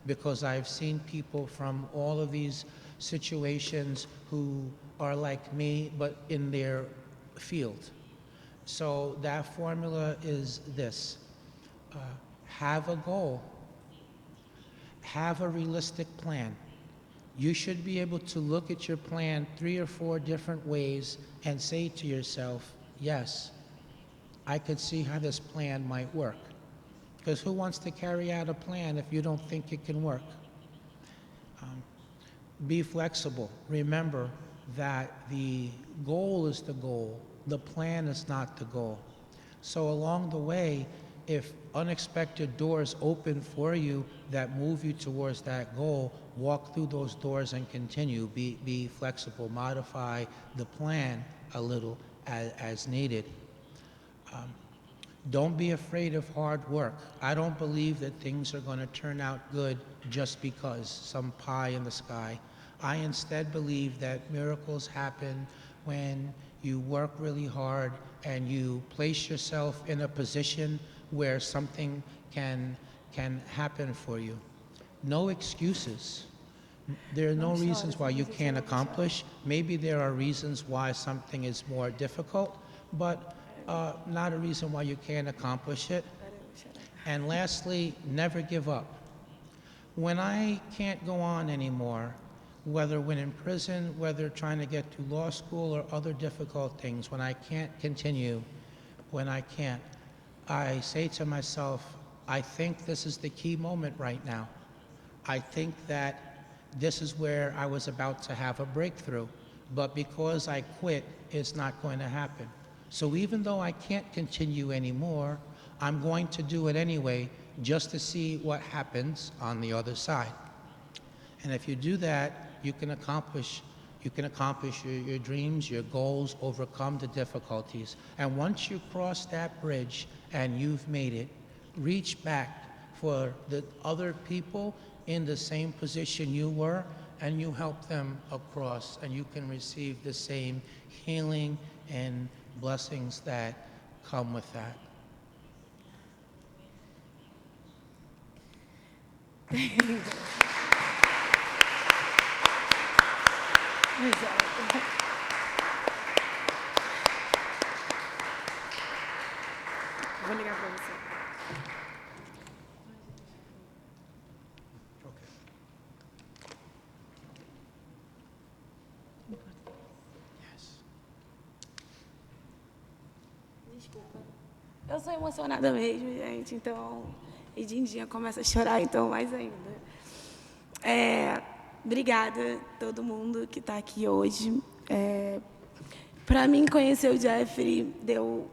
Because I've seen people from all of these situations who are like me, but in their field. So that formula is this. Have a goal. Have a realistic plan. You should be able to look at your plan 3 or 4 different ways and say to yourself, yes, I could see how this plan might work. Because who wants to carry out a plan if you don't think it can work? Be flexible. Remember that the goal is the goal. The plan is not the goal. So along the way, if unexpected doors open for you that move you towards that goal, walk through those doors and continue. Be flexible. Modify the plan a little as needed. Don't be afraid of hard work. I don't believe that things are going to turn out good just because, some pie in the sky. I instead believe that miracles happen when you work really hard and you place yourself in a position where something can happen for you. No excuses. There are no reasons why you can't accomplish. Maybe there are reasons why something is more difficult, but not a reason why you can't accomplish it. And lastly, never give up. When I can't go on anymore, whether when in prison, whether trying to get to law school or other difficult things, when I can't continue, when I can't, I say to myself, I think this is the key moment right now. I think that this is where I was about to have a breakthrough, but because I quit, it's not going to happen. So even though I can't continue anymore, I'm going to do it anyway, just to see what happens on the other side. And if you do that, you can accomplish your dreams, your goals, overcome the difficulties. And once you cross that bridge and you've made it, reach back for the other people in the same position you were, and you help them across, and you can receive the same healing and blessings that come with that. Vou ligar para você. Desculpa. Eu sou emocionada mesmo, gente, então... E Dindinha começa a chorar, então mais ainda. Obrigada a todo mundo que está aqui hoje. Para mim, conhecer o Jeffrey deu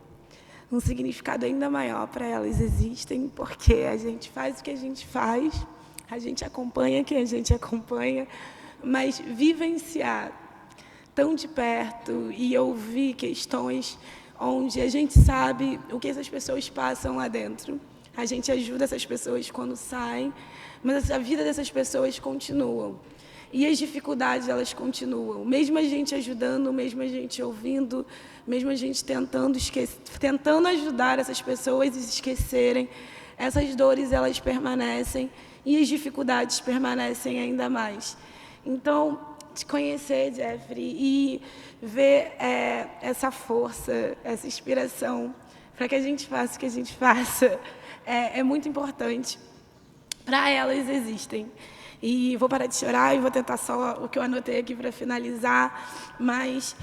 um significado ainda maior para Elas Existem, porque a gente faz o que a gente faz, a gente acompanha quem a gente acompanha, mas vivenciar tão de perto e ouvir questões onde a gente sabe o que essas pessoas passam lá dentro. A gente ajuda essas pessoas quando saem, mas a vida dessas pessoas continua. E as dificuldades, elas continuam. Mesmo a gente ajudando, mesmo a gente ouvindo, mesmo a gente tentando ajudar essas pessoas a esquecerem, essas dores, elas permanecem e as dificuldades permanecem ainda mais. Então, te conhecer, Jeffrey, e ver essa força, essa inspiração para que a gente faça o que a gente faça, é muito importante. Para Elas Existem. E vou parar de chorar e vou tentar só o que eu anotei aqui para finalizar. Mas,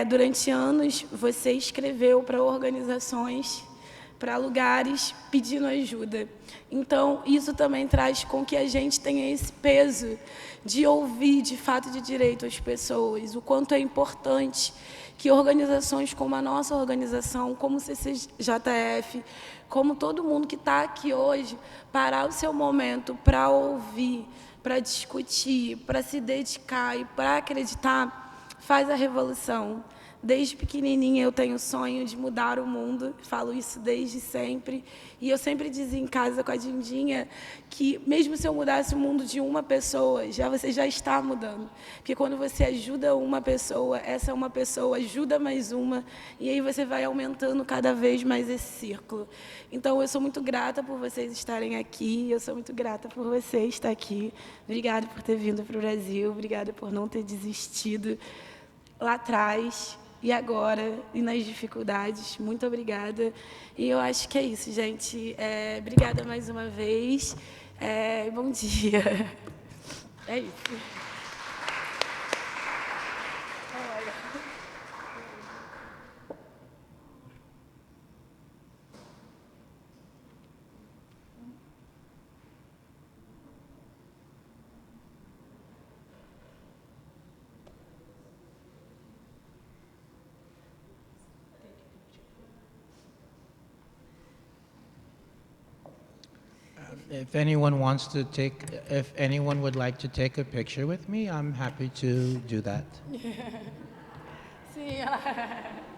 durante anos, você escreveu para organizações, para lugares, pedindo ajuda. Então, isso também traz com que a gente tenha esse peso de ouvir, de fato, de direito as pessoas. O quanto é importante que organizações como a nossa organização, como o CCJF, como todo mundo que está aqui hoje, parar o seu momento para ouvir, para discutir, para se dedicar e para acreditar, faz a revolução. Desde pequenininha eu tenho o sonho de mudar o mundo, falo isso desde sempre. E eu sempre dizia em casa com a Dindinha que mesmo se eu mudasse o mundo de uma pessoa, você já está mudando. Porque quando você ajuda uma pessoa, essa uma pessoa ajuda mais uma, e aí você vai aumentando cada vez mais esse círculo. Então, eu sou muito grata por vocês estarem aqui, eu sou muito grata por você estar aqui. Obrigada por ter vindo para o Brasil, obrigada por não ter desistido lá atrás. e agora, e nas dificuldades. Muito obrigada. E eu acho que é isso, gente. Obrigada mais uma vez. Bom dia. É isso. If anyone would like to take a picture with me, I'm happy to do that. Sim, ela...